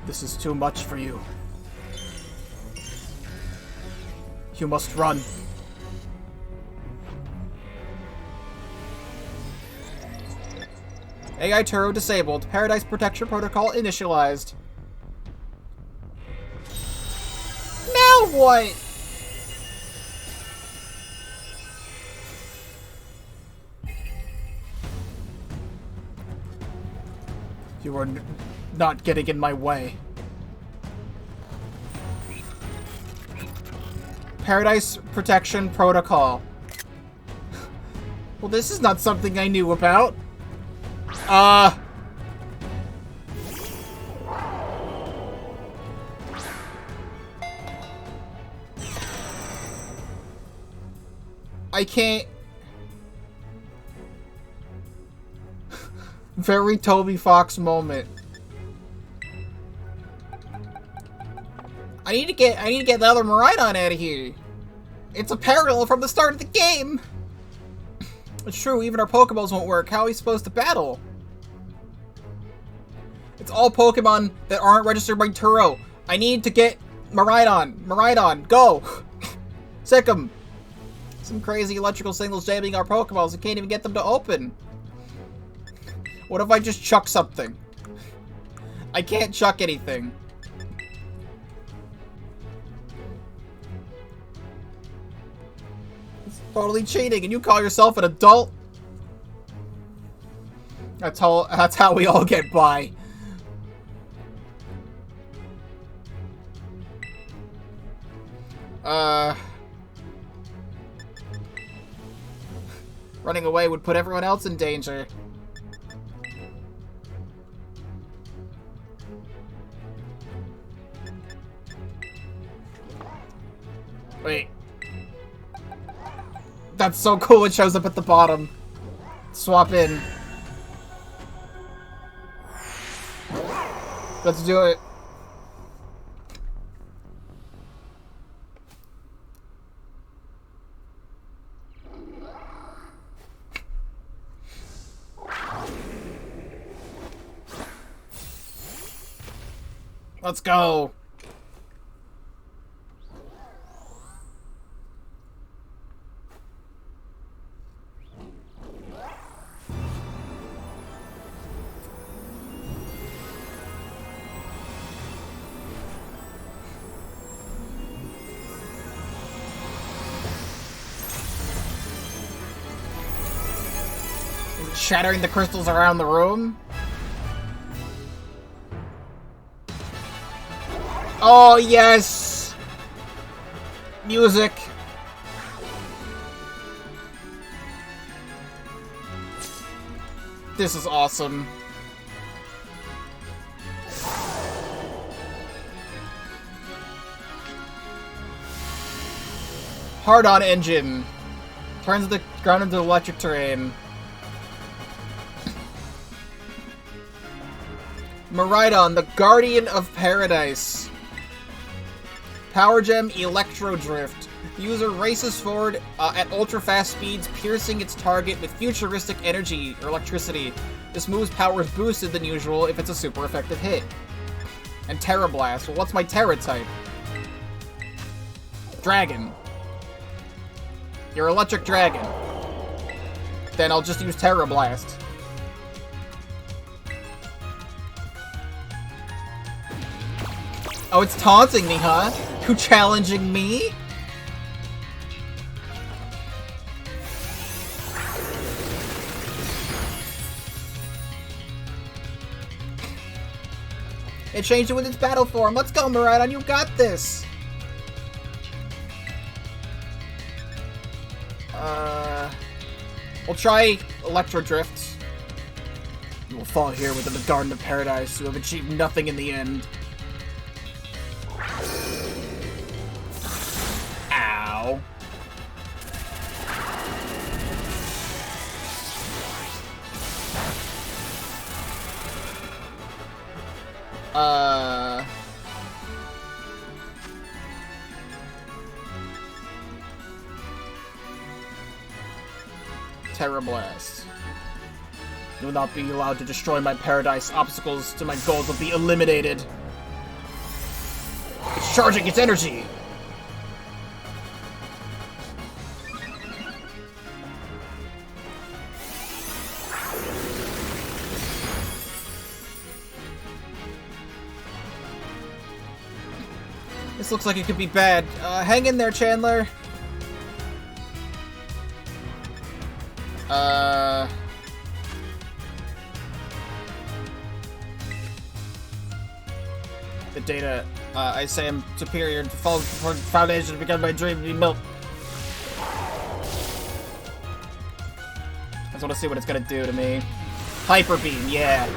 This is too much for you. You must run. AI Turo disabled. Paradise Protection Protocol initialized. Now what? You are not getting in my way. Paradise Protection Protocol. Well, this is not something I knew about. I can't... Very Toby Fox moment. I need to get the other Miraidon out of here. It's a parallel from the start of the game. It's true, even our Pokeballs won't work. How are we supposed to battle? It's all Pokemon that aren't registered by Turo. I need to get Miraidon. Miraidon, go! Sick 'em. Some crazy electrical signals jamming our Pokeballs. I can't even get them to open. What if I just chuck something? I can't chuck anything. It's totally cheating, and you call yourself an adult? That's how we all get by. Running away would put everyone else in danger. Wait. That's so cool, it shows up at the bottom. Swap in. Let's do it. Let's go. Shattering the crystals around the room. Oh, yes! Music. This is awesome. Hard-on engine. Turns the ground into electric terrain. Miraidon, the Guardian of Paradise. Power Gem Electro Drift. The user races forward at ultra-fast speeds, piercing its target with futuristic energy or electricity. This move's power is boosted than usual if it's a super effective hit. And Terra Blast. Well, what's my Terra type? Dragon. You're Electric Dragon. Then I'll just use Terra Blast. Oh, it's taunting me, huh? You challenging me? It changed it with its battle form. Let's go, Miraidon. You got this. We'll try Electro Drift. You will fall here within the Garden of Paradise. You have achieved nothing in the end. Ow. Terra Blast. You will not be allowed to destroy my paradise. Obstacles to my goals will be eliminated. It's charging its energy. This looks like it could be bad. Hang in there, Chandler. The data, I say I'm superior to fall for the foundation to become my dream to be built. I just want to see what it's gonna do to me. Hyper Beam, yeah.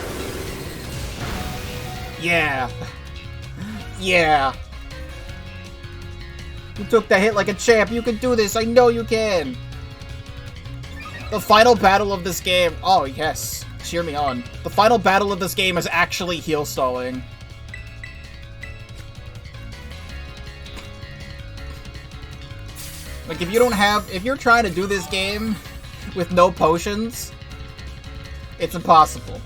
Yeah. Yeah. You took that hit like a champ. You can do this. I know you can. The final battle of this game. Oh, yes. Cheer me on. The final battle of this game is actually heal stalling. Like, if you're trying to do this game with no potions, it's impossible.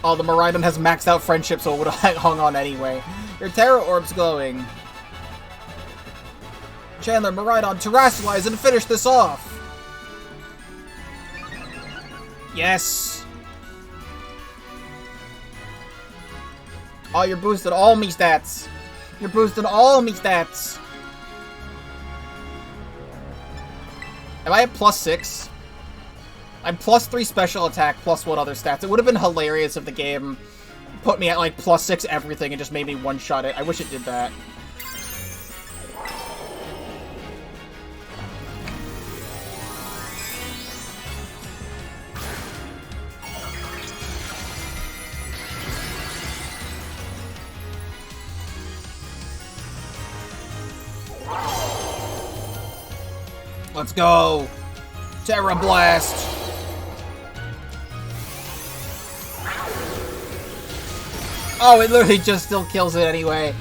Oh, the Miraidon has maxed out friendship, so it would have hung on anyway. Your Terra Orb's glowing. Chandler, Miraidon, terrestrialize and finish this off! Yes! Oh, you're boosting all me stats! You're boosting all me stats! Am I at +6? I'm +3 special attack, +1 other stats. It would have been hilarious if the game put me at like +6 everything and just made me one-shot it. I wish it did that. Let's go! Terra Blast! Oh, it literally just still kills it anyway.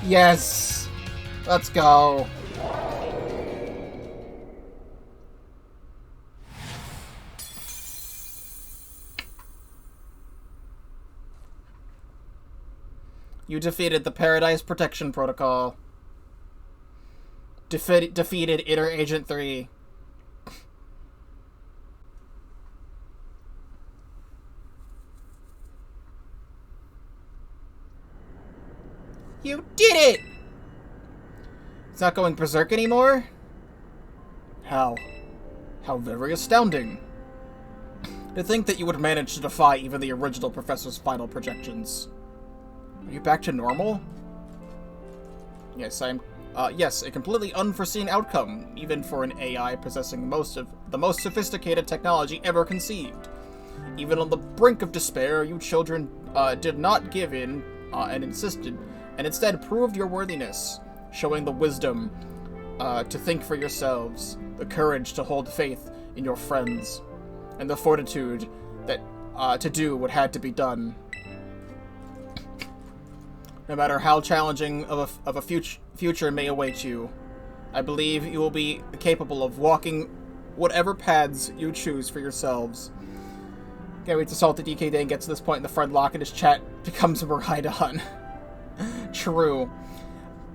Yes! Let's go. You defeated the Paradise Protection Protocol. Defeated Inner Agent 3. You did it! It's not going berserk anymore? How? How very astounding. To think that you would manage to defy even the original Professor's final projections. Are you back to normal? Yes, yes, a completely unforeseen outcome, even for an AI possessing the most sophisticated technology ever conceived. Even on the brink of despair, you children did not give in and insisted, and instead proved your worthiness, showing the wisdom to think for yourselves, the courage to hold faith in your friends, and the fortitude that to do what had to be done. No matter how challenging of a future may await you, I believe you will be capable of walking whatever paths you choose for yourselves. Can't wait to Salted DK Day and get to this point in the friend lock and his chat becomes Miraidon. True.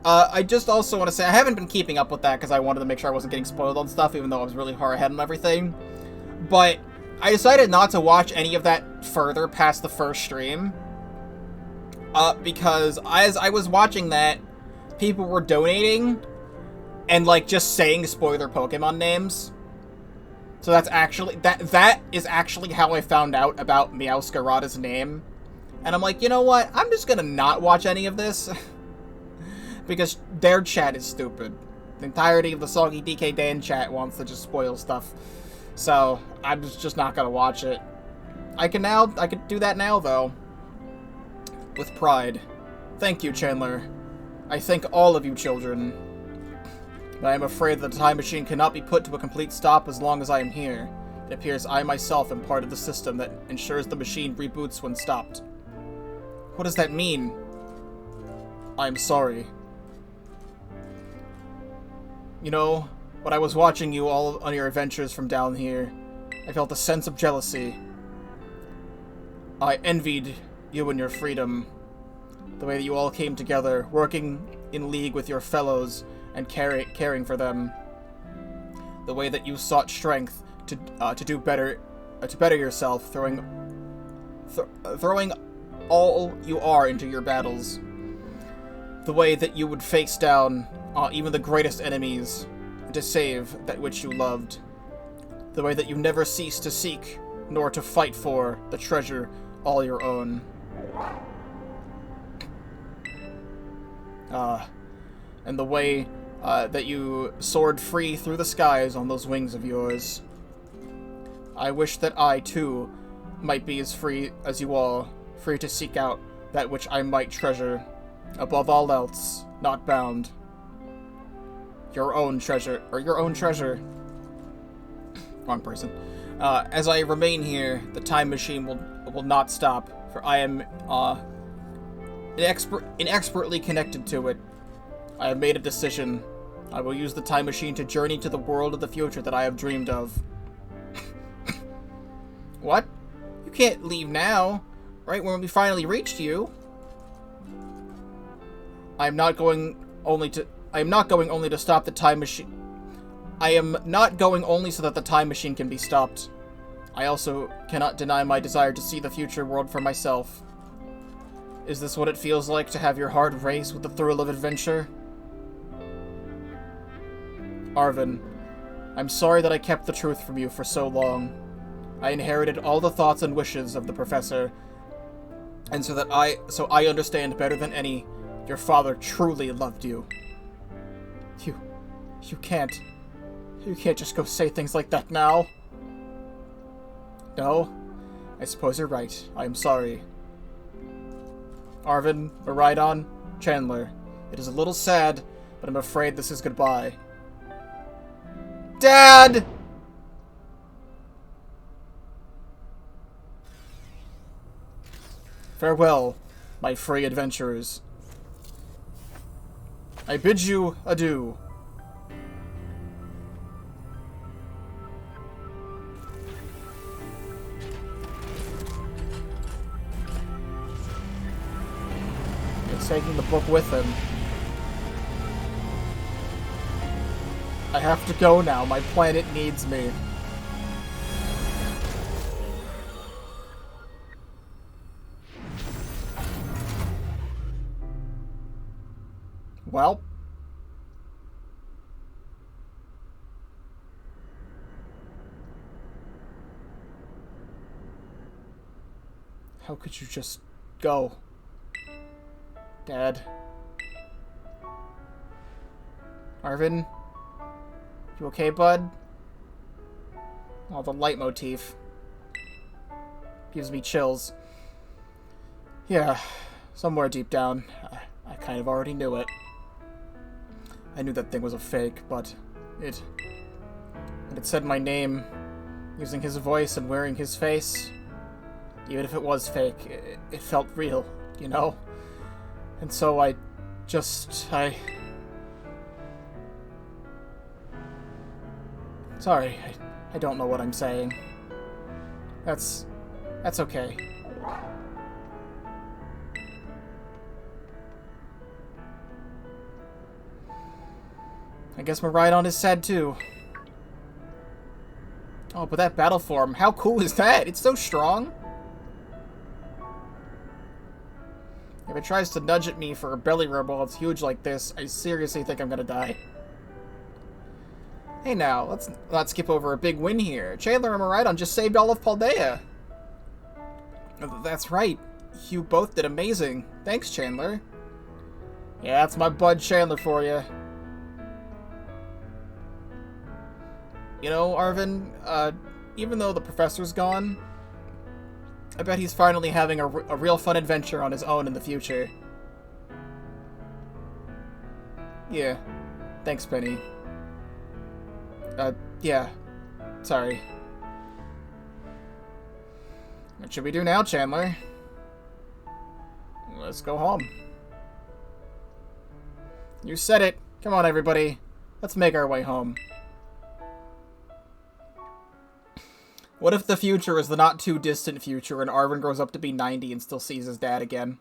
I just also want to say, I haven't been keeping up with that because I wanted to make sure I wasn't getting spoiled on stuff, even though I was really far ahead on everything. But I decided not to watch any of that further past the first stream. Because as I was watching that, people were donating and, like, just saying spoiler Pokemon names. So that's actually, that is actually how I found out about Meowscarada's name. And I'm like, you know what? I'm just gonna not watch any of this. Because their chat is stupid. The entirety of the Soggy DK Dan chat wants to just spoil stuff. So, I'm just not gonna watch it. I can do that now, though. With pride. Thank you, Chandler. I thank all of you children. But I am afraid that the time machine cannot be put to a complete stop as long as I am here. It appears I myself am part of the system that ensures the machine reboots when stopped. What does that mean? I'm sorry. You know, when I was watching you all on your adventures from down here, I felt a sense of jealousy. I envied you and your freedom. The way that you all came together, working in league with your fellows and caring for them. The way that you sought strength to do better, to better yourself, throwing all you are into your battles. The way that you would face down even the greatest enemies to save that which you loved. The way that you never cease to seek nor to fight for the treasure all your own. And the way that you soared free through the skies on those wings of yours. I wish that I, too, might be as free as you all, free to seek out that which I might treasure, above all else, not bound. Your own treasure, or your own treasure. Wrong person. As I remain here, the time machine will not stop, for I am inexpertly connected to it. I have made a decision. I will use the time machine to journey to the world of the future that I have dreamed of. What? You can't leave now, right when we finally reached you. I am not going only to stop the time machine. I am not going only so that the time machine can be stopped. I also cannot deny my desire to see the future world for myself. Is this what it feels like to have your heart race with the thrill of adventure? Arvin, I'm sorry that I kept the truth from you for so long. I inherited all the thoughts and wishes of the professor, and so I understand better than any, your father truly loved you. You can't just go say things like that now. No, I suppose you're right. I am sorry. Arvin, Maridon, Chandler, it is a little sad, but I'm afraid this is goodbye. Dad! Farewell, my free adventurers. I bid you adieu. He's taking the book with him. I have to go now. My planet needs me. Well. How could you just go? Dad? Arvin? You okay, bud? Oh, the leitmotif. Gives me chills. Yeah, somewhere deep down, I kind of already knew it. I knew that thing was a fake, but it said my name, using his voice and wearing his face. Even if it was fake, it felt real, you know? And so I Sorry, I don't know what I'm saying. That's okay. I guess Maridon is sad too. Oh, but that battle form, how cool is that? It's so strong. If it tries to nudge at me for a belly rub while it's huge like this, I seriously think I'm gonna die. Hey now, let's not skip over a big win here. Chandler and Maridon just saved all of Paldea. That's right. You both did amazing. Thanks, Chandler. Yeah, that's my bud Chandler for you. You know, Arvin, even though the professor's gone, I bet he's finally having a real fun adventure on his own in the future. Yeah. Thanks, Penny. Yeah. Sorry. What should we do now, Chandler? Let's go home. You said it. Come on, everybody. Let's make our way home. What if the future is the not-too-distant future and Arvin grows up to be 90 and still sees his dad again?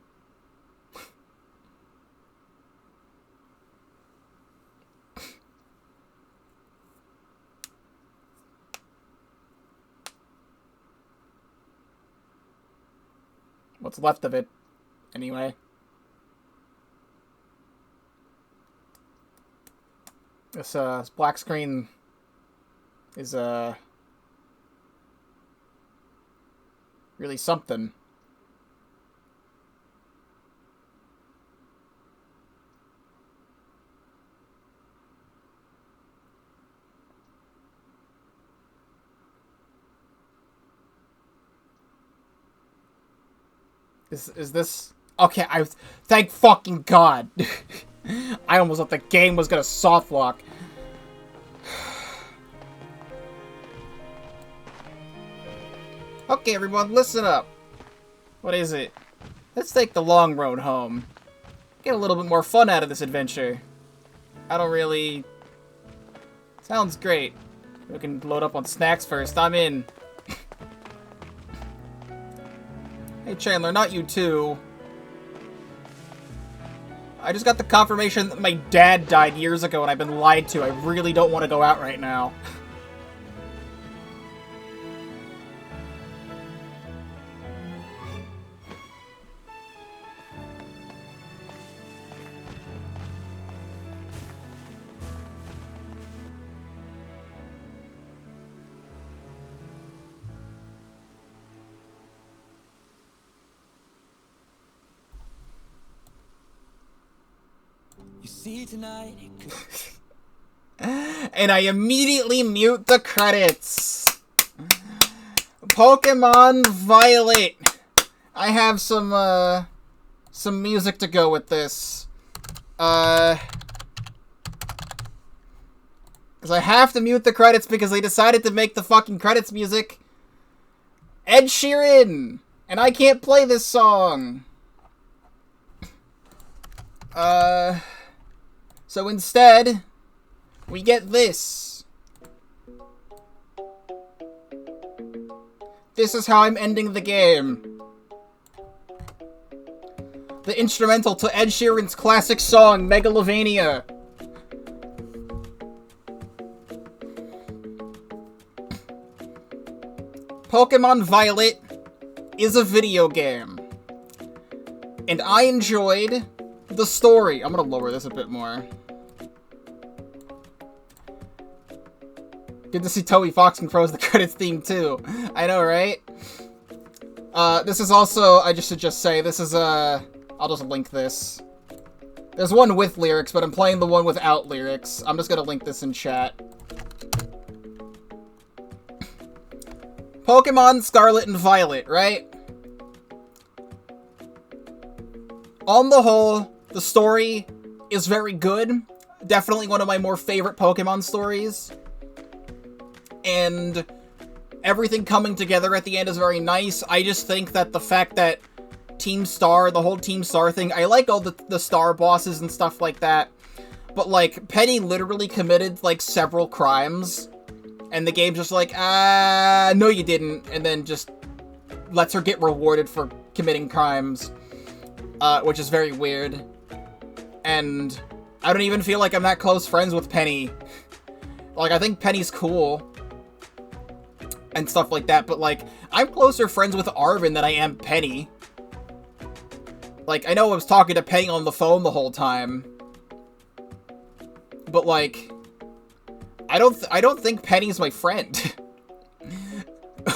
What's left of it, anyway. This black screen is, really something. Is this... Okay, thank fucking God. I almost thought the game was gonna soft lock. Okay, everyone, listen up. What is it? Let's take the long road home. Get a little bit more fun out of this adventure. I don't really... Sounds great. We can load up on snacks first. I'm in. Hey, Chandler, not you too. I just got the confirmation that my dad died years ago and I've been lied to. I really don't want to go out right now. You see tonight. And I immediately mute the credits. Pokémon Violet. I have some music to go with this. Because I have to mute the credits because they decided to make the fucking credits music Ed Sheeran. And I can't play this song. So instead, we get this. This is how I'm ending the game. The instrumental to Ed Sheeran's classic song, Megalovania. Pokémon Violet is a video game. And I enjoyed the story. I'm gonna lower this a bit more. Good to see Toby Fox compose the credits theme too. I know, right? This is also, I just should just say, this is I'll just link this. There's one with lyrics, but I'm playing the one without lyrics. I'm just gonna link this in chat. Pokemon Scarlet and Violet, right? On the whole, the story is very good. Definitely one of my more favorite Pokemon stories. And everything coming together at the end is very nice. I just think that the fact that Team Star, the whole Team Star thing, I like all the Star bosses and stuff like that. But, like, Penny literally committed, like, several crimes. And the game's just like, no you didn't. And then just lets her get rewarded for committing crimes. Which is very weird. And I don't even feel like I'm that close friends with Penny. Like, I think Penny's cool. And stuff like that, but, like, I'm closer friends with Arvin than I am Penny. Like, I know I was talking to Penny on the phone the whole time. But, like, I don't think Penny's my friend.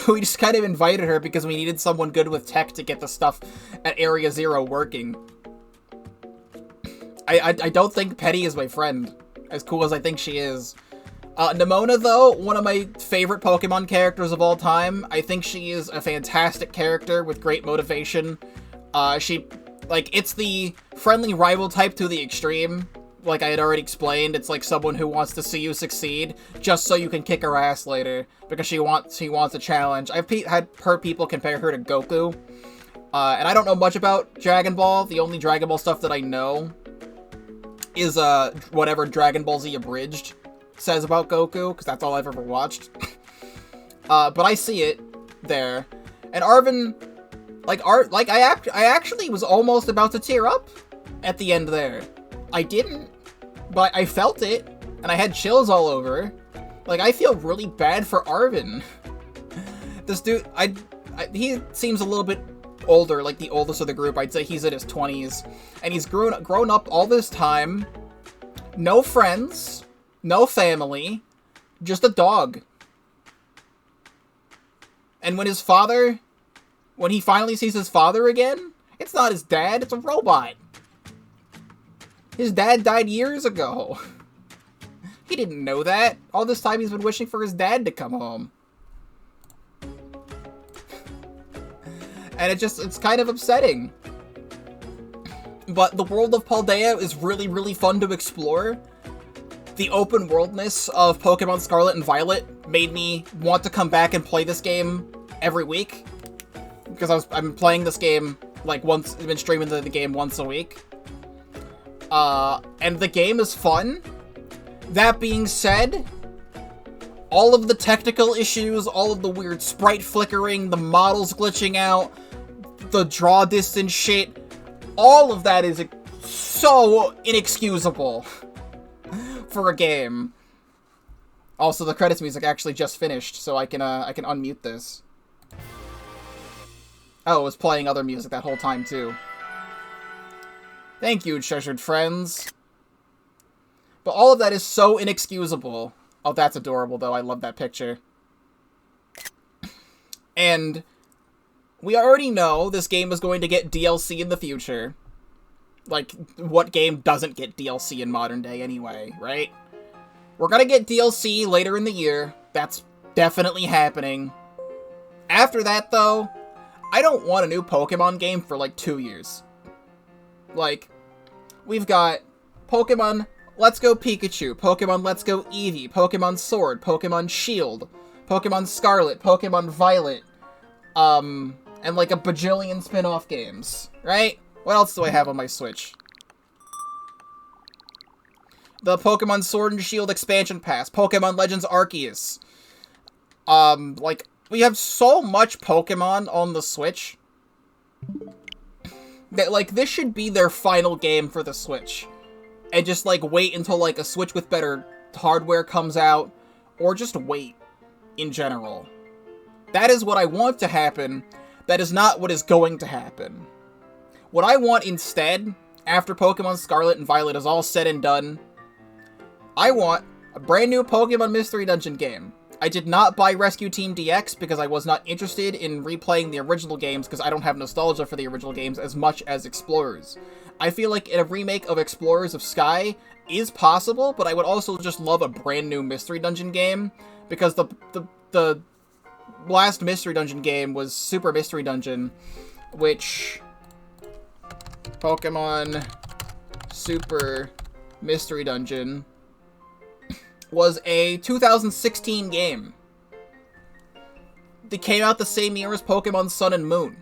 We just kind of invited her because we needed someone good with tech to get the stuff at Area Zero working. I don't think Penny is my friend, as cool as I think she is. Nemona, though, one of my favorite Pokemon characters of all time. I think she is a fantastic character with great motivation. It's the friendly rival type to the extreme. Like I had already explained, it's like someone who wants to see you succeed, just so you can kick her ass later, because she wants a challenge. I've heard people compare her to Goku, and I don't know much about Dragon Ball. The only Dragon Ball stuff that I know is whatever Dragon Ball Z Abridged says about Goku, because that's all I've ever watched. But I see it there, and Arven, I actually was almost about to tear up at the end there. I didn't, but I felt it, and I had chills all over. Like, I feel really bad for Arven. This dude, he seems a little bit older, like the oldest of the group. I'd say he's in his 20s, and he's grown up all this time. No friends, no family, just a dog. And when he finally sees his father again, it's not his dad, it's a robot. His dad died years ago. He didn't know that. All this time he's been wishing for his dad to come home. And it's kind of upsetting. But the world of Paldea is really, really fun to explore. The open worldness of Pokemon Scarlet and Violet made me want to come back and play this game every week. Because I've been playing this game like once, I've been streaming the game once a week. And the game is fun. That being said, all of the technical issues, all of the weird sprite flickering, the models glitching out, the draw distance shit, all of that is so inexcusable for a game. Also, the credits music actually just finished, so I can unmute this. Oh, it was playing other music that whole time too. Thank you, treasured friends. But all of that is so inexcusable. Oh, that's adorable, though. I love that picture. And we already know this game is going to get DLC in the future. Like, what game doesn't get DLC in modern day anyway, right? We're gonna get DLC later in the year. That's definitely happening. After that, though, I don't want a new Pokemon game for, like, 2 years. Like, we've got Pokemon Let's Go Pikachu, Pokemon Let's Go Eevee, Pokemon Sword, Pokemon Shield, Pokemon Scarlet, Pokemon Violet, and like a bajillion spin-off games, right? What else do I have on my Switch? The Pokemon Sword and Shield expansion pass, Pokemon Legends Arceus. We have so much Pokemon on the Switch that, like, this should be their final game for the Switch. And just, like, wait until, like, a Switch with better hardware comes out. Or just wait, in general. That is what I want to happen. That is not what is going to happen. What I want instead, after Pokemon Scarlet and Violet is all said and done, I want a brand new Pokemon Mystery Dungeon game. I did not buy Rescue Team DX because I was not interested in replaying the original games because I don't have nostalgia for the original games as much as Explorers. I feel like a remake of Explorers of Sky is possible, but I would also just love a brand new Mystery Dungeon game because the last Mystery Dungeon game was Super Mystery Dungeon, which Pokemon Super Mystery Dungeon was a 2016 game. They came out the same year as Pokemon Sun and Moon.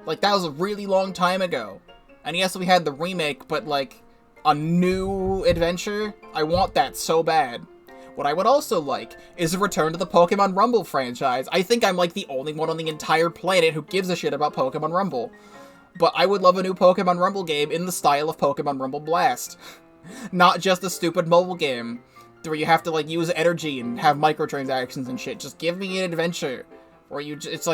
Like, that was a really long time ago. And yes, we had the remake, but, like, a new adventure? I want that so bad. What I would also like is a return to the Pokemon Rumble franchise. I think I'm, like, the only one on the entire planet who gives a shit about Pokemon Rumble. But I would love a new Pokemon Rumble game in the style of Pokemon Rumble Blast. Not just a stupid mobile game where you have to, like, use energy and have microtransactions and shit. Just give me an adventure where it's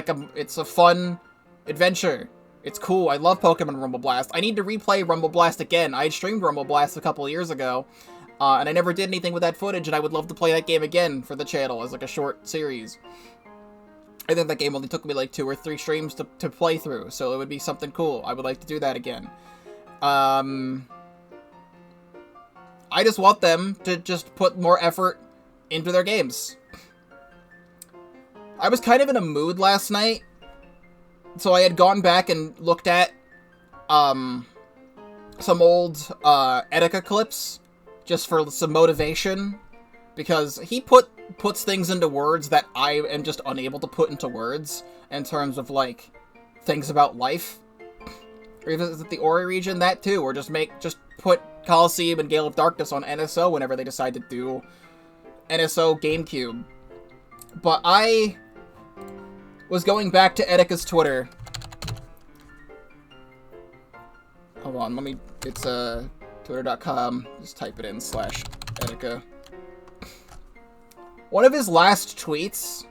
a fun adventure. It's cool. I love Pokemon Rumble Blast. I need to replay Rumble Blast again. I streamed Rumble Blast a couple years ago. And I never did anything with that footage, and I would love to play that game again for the channel as like a short series. I think that game only took me like 2 or 3 streams to play through, so it would be something cool. I would like to do that again. I just want them to just put more effort into their games. I was kind of in a mood last night, so I had gone back and looked at some old Etika clips just for some motivation, because he puts things into words that I am just unable to put into words in terms of like things about life. Or even is it the Ori region, that too, or just put Coliseum and Gale of Darkness on NSO whenever they decide to do NSO GameCube. But I was going back to Etika's Twitter. Hold on, it's twitter.com, just type it in, /Etika. One of his last tweets,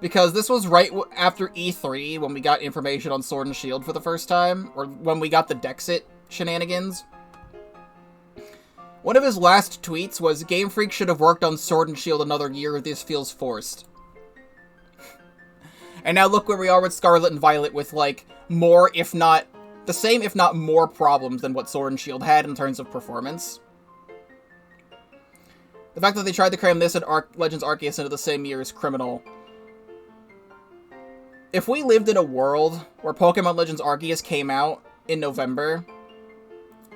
because this was right after E3, when we got information on Sword and Shield for the first time, or when we got the Dexit shenanigans. One of his last tweets was, Game Freak should have worked on Sword and Shield another year, this feels forced. And now look where we are with Scarlet and Violet with, like, more, if not, the same, if not more problems than what Sword and Shield had in terms of performance. The fact that they tried to cram this and Legends Arceus into the same year is criminal. If we lived in a world where Pokemon Legends Arceus came out in November,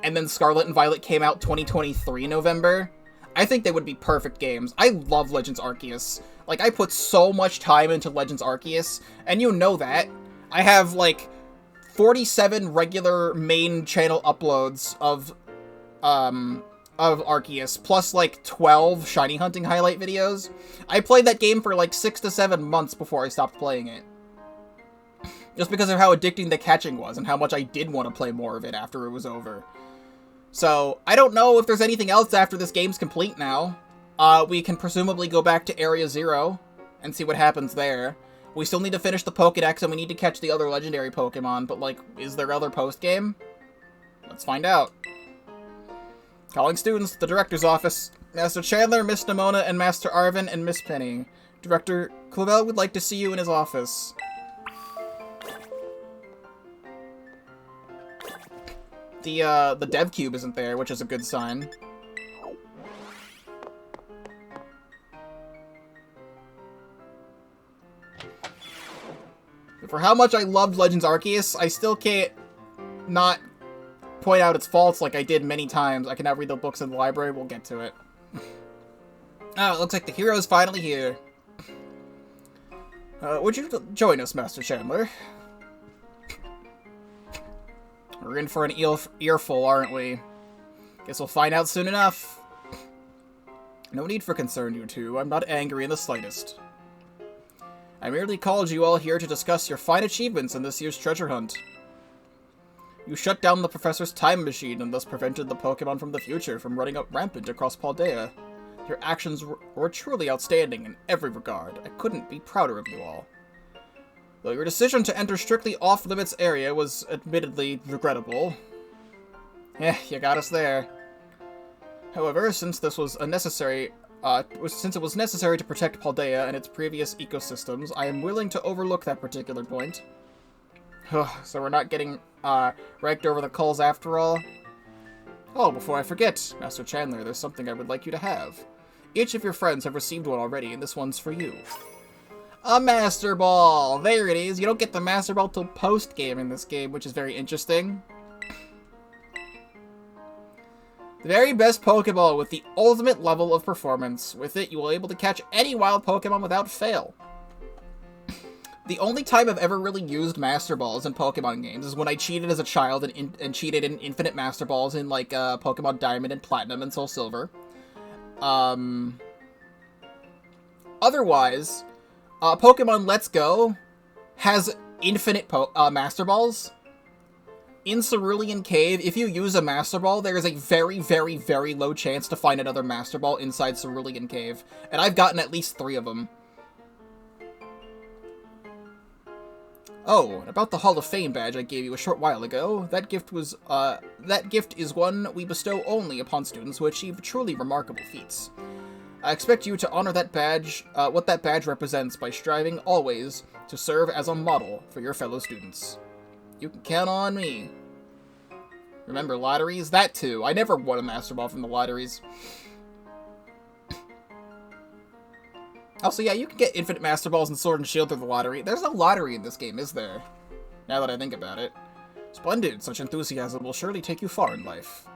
and then Scarlet and Violet came out 2023 November, I think they would be perfect games. I love Legends Arceus. Like, I put so much time into Legends Arceus, and you know that. I have, like, 47 regular main channel uploads of Arceus, plus, like, 12 shiny hunting highlight videos. I played that game for, like, 6 to 7 months before I stopped playing it. Just because of how addicting the catching was, and how much I did want to play more of it after it was over. So, I don't know if there's anything else after this game's complete now. We can presumably go back to Area 0 and see what happens there. We still need to finish the Pokédex, and we need to catch the other legendary Pokemon, but, like, is there other post-game? Let's find out. Calling students to the director's office. Master Chandler, Miss Nimona, and Master Arvin, and Miss Penny. Director Clavel would like to see you in his office. The dev cube isn't there, which is a good sign. For how much I loved Legends Arceus, I still can't not point out its faults like I did many times. I can now read the books in the library. We'll get to it. Oh, it looks like the hero's finally here. Would you join us, Master Chandler? We're in for an earful, aren't we? Guess we'll find out soon enough. No need for concern, you two. I'm not angry in the slightest. I merely called you all here to discuss your fine achievements in this year's treasure hunt. You shut down the professor's time machine and thus prevented the Pokemon from the future from running up rampant across Paldea. Your actions were truly outstanding in every regard. I couldn't be prouder of you all. Though your decision to enter strictly off-limits area was admittedly regrettable. You got us there. However, since it was necessary to protect Paldea and its previous ecosystems, I am willing to overlook that particular point. So we're not getting raked over the coals after all? Oh, before I forget, Master Chandler, there's something I would like you to have. Each of your friends have received one already, and this one's for you. A Master Ball! There it is! You don't get the Master Ball till post-game in this game, which is very interesting. The very best Pokeball with the ultimate level of performance. With it, you will be able to catch any wild Pokemon without fail. The only time I've ever really used Master Balls in Pokemon games is when I cheated as a child and cheated in Infinite Master Balls in, like, Pokemon Diamond and Platinum and Soul Silver. Otherwise, Pokemon Let's Go has infinite Master Balls. In Cerulean Cave, if you use a Master Ball, there is a very, very, very low chance to find another Master Ball inside Cerulean Cave. And I've gotten at least 3 of them. Oh, and about the Hall of Fame badge I gave you a short while ago, that gift is one we bestow only upon students who achieve truly remarkable feats. I expect you to honor that badge, what that badge represents by striving always to serve as a model for your fellow students. You can count on me. Remember lotteries? That too. I never won a Master Ball from the lotteries. Also, yeah, you can get infinite Master Balls and Sword and Shield through the lottery. There's no lottery in this game, is there? Now that I think about it. Splendid. Such enthusiasm will surely take you far in life.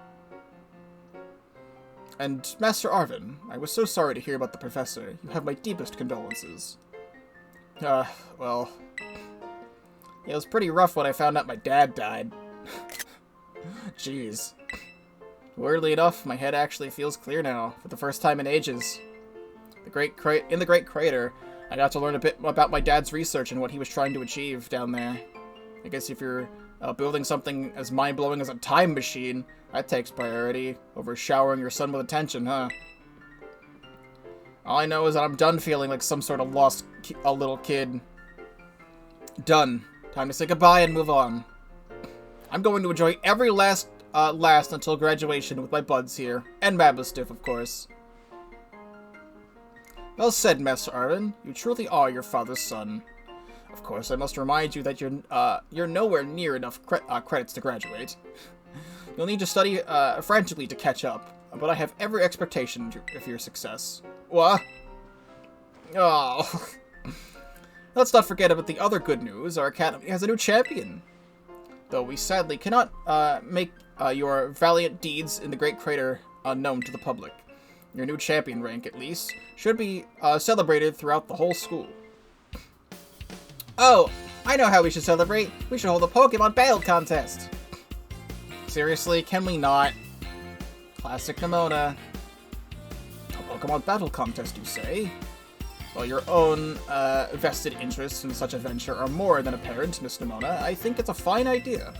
And, Master Arvin, I was so sorry to hear about the professor. You have my deepest condolences. Well... It was pretty rough when I found out my dad died. Jeez. Weirdly enough, my head actually feels clear now, for the first time in ages. In the Great Crater, I got to learn a bit about my dad's research and what he was trying to achieve down there. I guess if you're building something as mind-blowing as a time machine, that takes priority over showering your son with attention, huh? All I know is that I'm done feeling like some sort of lost little kid. Done. Time to say goodbye and move on. I'm going to enjoy every last until graduation with my buds here. And Mablistiff, of course. Well said, Master Arvin. You truly are your father's son. Of course, I must remind you that you're nowhere near enough credits to graduate. You'll need to study frantically to catch up, but I have every expectation of your success. What? Oh. Let's not forget about the other good news. Our academy has a new champion. Though we sadly cannot make your valiant deeds in the Great Crater unknown to the public. Your new champion rank, at least, should be celebrated throughout the whole school. Oh, I know how we should celebrate. We should hold a Pokemon battle contest. Seriously, can we not? Classic Nimona. A Pokemon battle contest, you say? Well, your own vested interests in such a venture are more than apparent, Miss Nimona. I think it's a fine idea.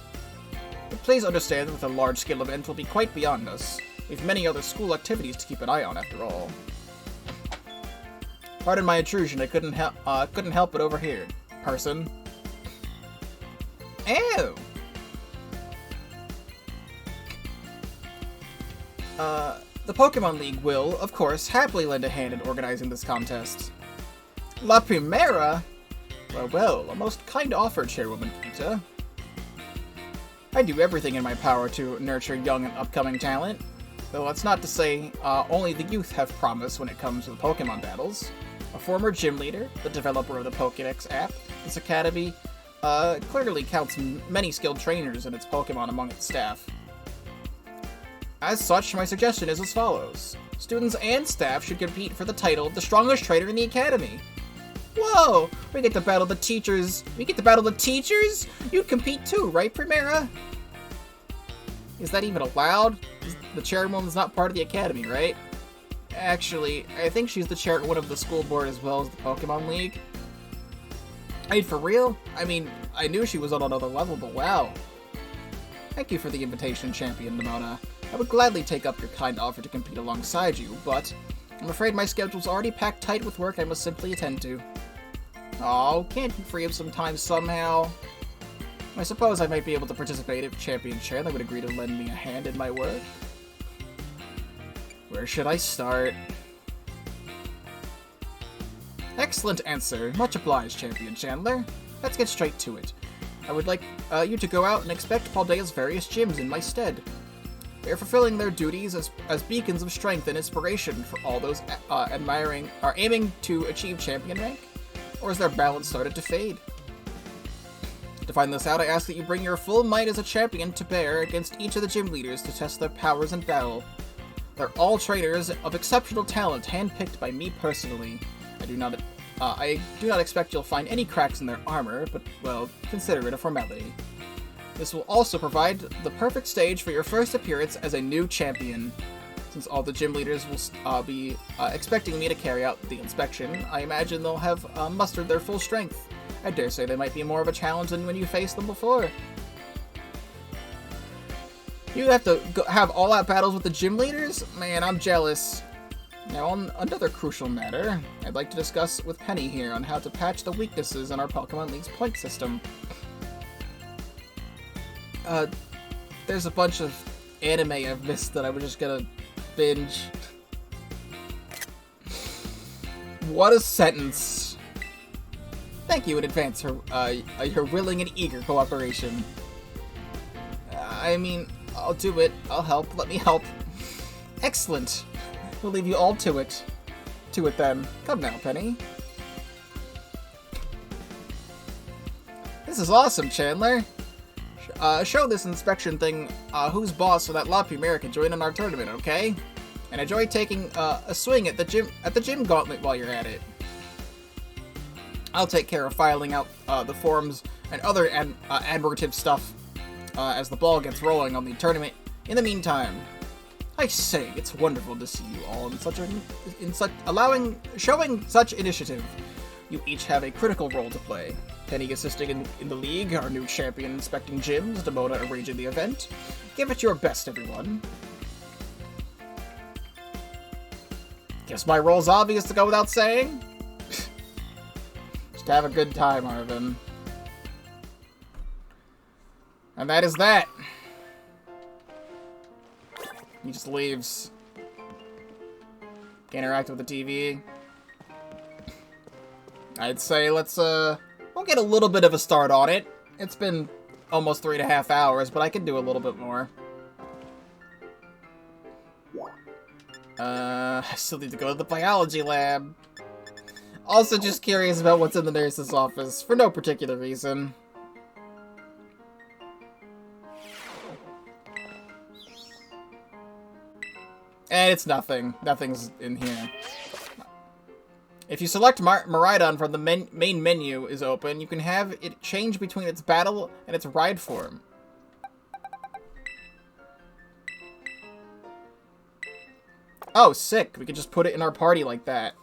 But please understand that the large-scale event will be quite beyond us. We have many other school activities to keep an eye on, after all. Pardon my intrusion. I couldn't help but overhear. Person. Ew. The Pokemon League will, of course, happily lend a hand in organizing this contest. La Primera? Well, a most kind offer, Chairwoman Kita. I do everything in my power to nurture young and upcoming talent. Though that's not to say only the youth have promise when it comes to the Pokemon battles. A former gym leader, the developer of the Pokédex app, this academy clearly counts many skilled trainers in its Pokemon among its staff. As such, my suggestion is as follows. Students and staff should compete for the title of the strongest trainer in the academy. Whoa! We get to battle the teachers! We get to battle the teachers?! You compete too, right, Primera? Is that even allowed? The chairwoman's not part of the academy, right? Actually, I think she's the chairwoman of the school board as well as the Pokemon League. I mean, for real? I mean, I knew she was on another level, but wow. Thank you for the invitation, Champion Nimona. I would gladly take up your kind offer to compete alongside you, but I'm afraid my schedule's already packed tight with work I must simply attend to. Oh, can't you free up some time somehow? I suppose I might be able to participate if Champion Chandler would agree to lend me a hand in my work. Where should I start? Excellent answer. Much obliged, Champion Chandler. Let's get straight to it. I would like you to go out and inspect Paldea's various gyms in my stead. They are fulfilling their duties as beacons of strength and inspiration for all those aiming to achieve champion rank? Or has their balance started to fade? To find this out, I ask that you bring your full might as a champion to bear against each of the gym leaders to test their powers in battle. They're all trainers of exceptional talent, handpicked by me personally. I do not expect you'll find any cracks in their armor, but, well, consider it a formality. This will also provide the perfect stage for your first appearance as a new champion. Since all the gym leaders will be expecting me to carry out the inspection, I imagine they'll have mustered their full strength. I dare say they might be more of a challenge than when you faced them before. You have to have all-out battles with the gym leaders? Man, I'm jealous. Now, on another crucial matter, I'd like to discuss with Penny here on how to patch the weaknesses in our Pokemon League's point system. There's a bunch of anime I've missed that I was just gonna binge. What a sentence. Thank you in advance for your willing and eager cooperation. I mean, I'll do it. I'll help. Let me help. Excellent. We'll leave you all to it. To it then. Come now, Penny. This is awesome, Chandler. Show this inspection thing who's boss so that La Primera can join in our tournament, okay? And enjoy taking a swing at the gym gauntlet while you're at it. I'll take care of filing out the forms and other admirable stuff as the ball gets rolling on the tournament. In the meantime, I say it's wonderful to see you all showing such initiative. You each have a critical role to play. Penny assisting in the league, our new champion inspecting gyms, Demona arranging the event. Give it your best, everyone. Guess my role's obvious to go without saying. Just have a good time, Arvin. And that is that. He just leaves. Interact with the TV. I'd say let's, we'll get a little bit of a start on it. It's been almost 3.5 hours, but I can do a little bit more. I still need to go to the biology lab. Also just curious about what's in the nurse's office, for no particular reason. And it's nothing. Nothing's in here. If you select Miraidon from the main menu is open, you can have it change between its battle and its ride form. Oh, sick. We can just put it in our party like that.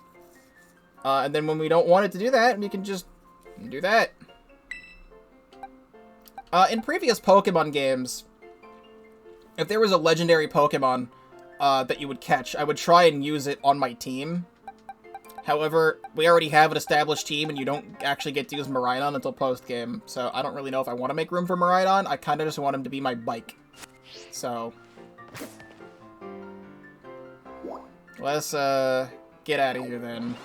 And then when we don't want it to do that, we can just do that. In previous Pokemon games, if there was a legendary Pokemon that you would catch, I would try and use it on my team. However, we already have an established team, and you don't actually get to use Miraidon until post-game, so I don't really know if I want to make room for Miraidon. I kind of just want him to be my bike. So, let's get out of here then.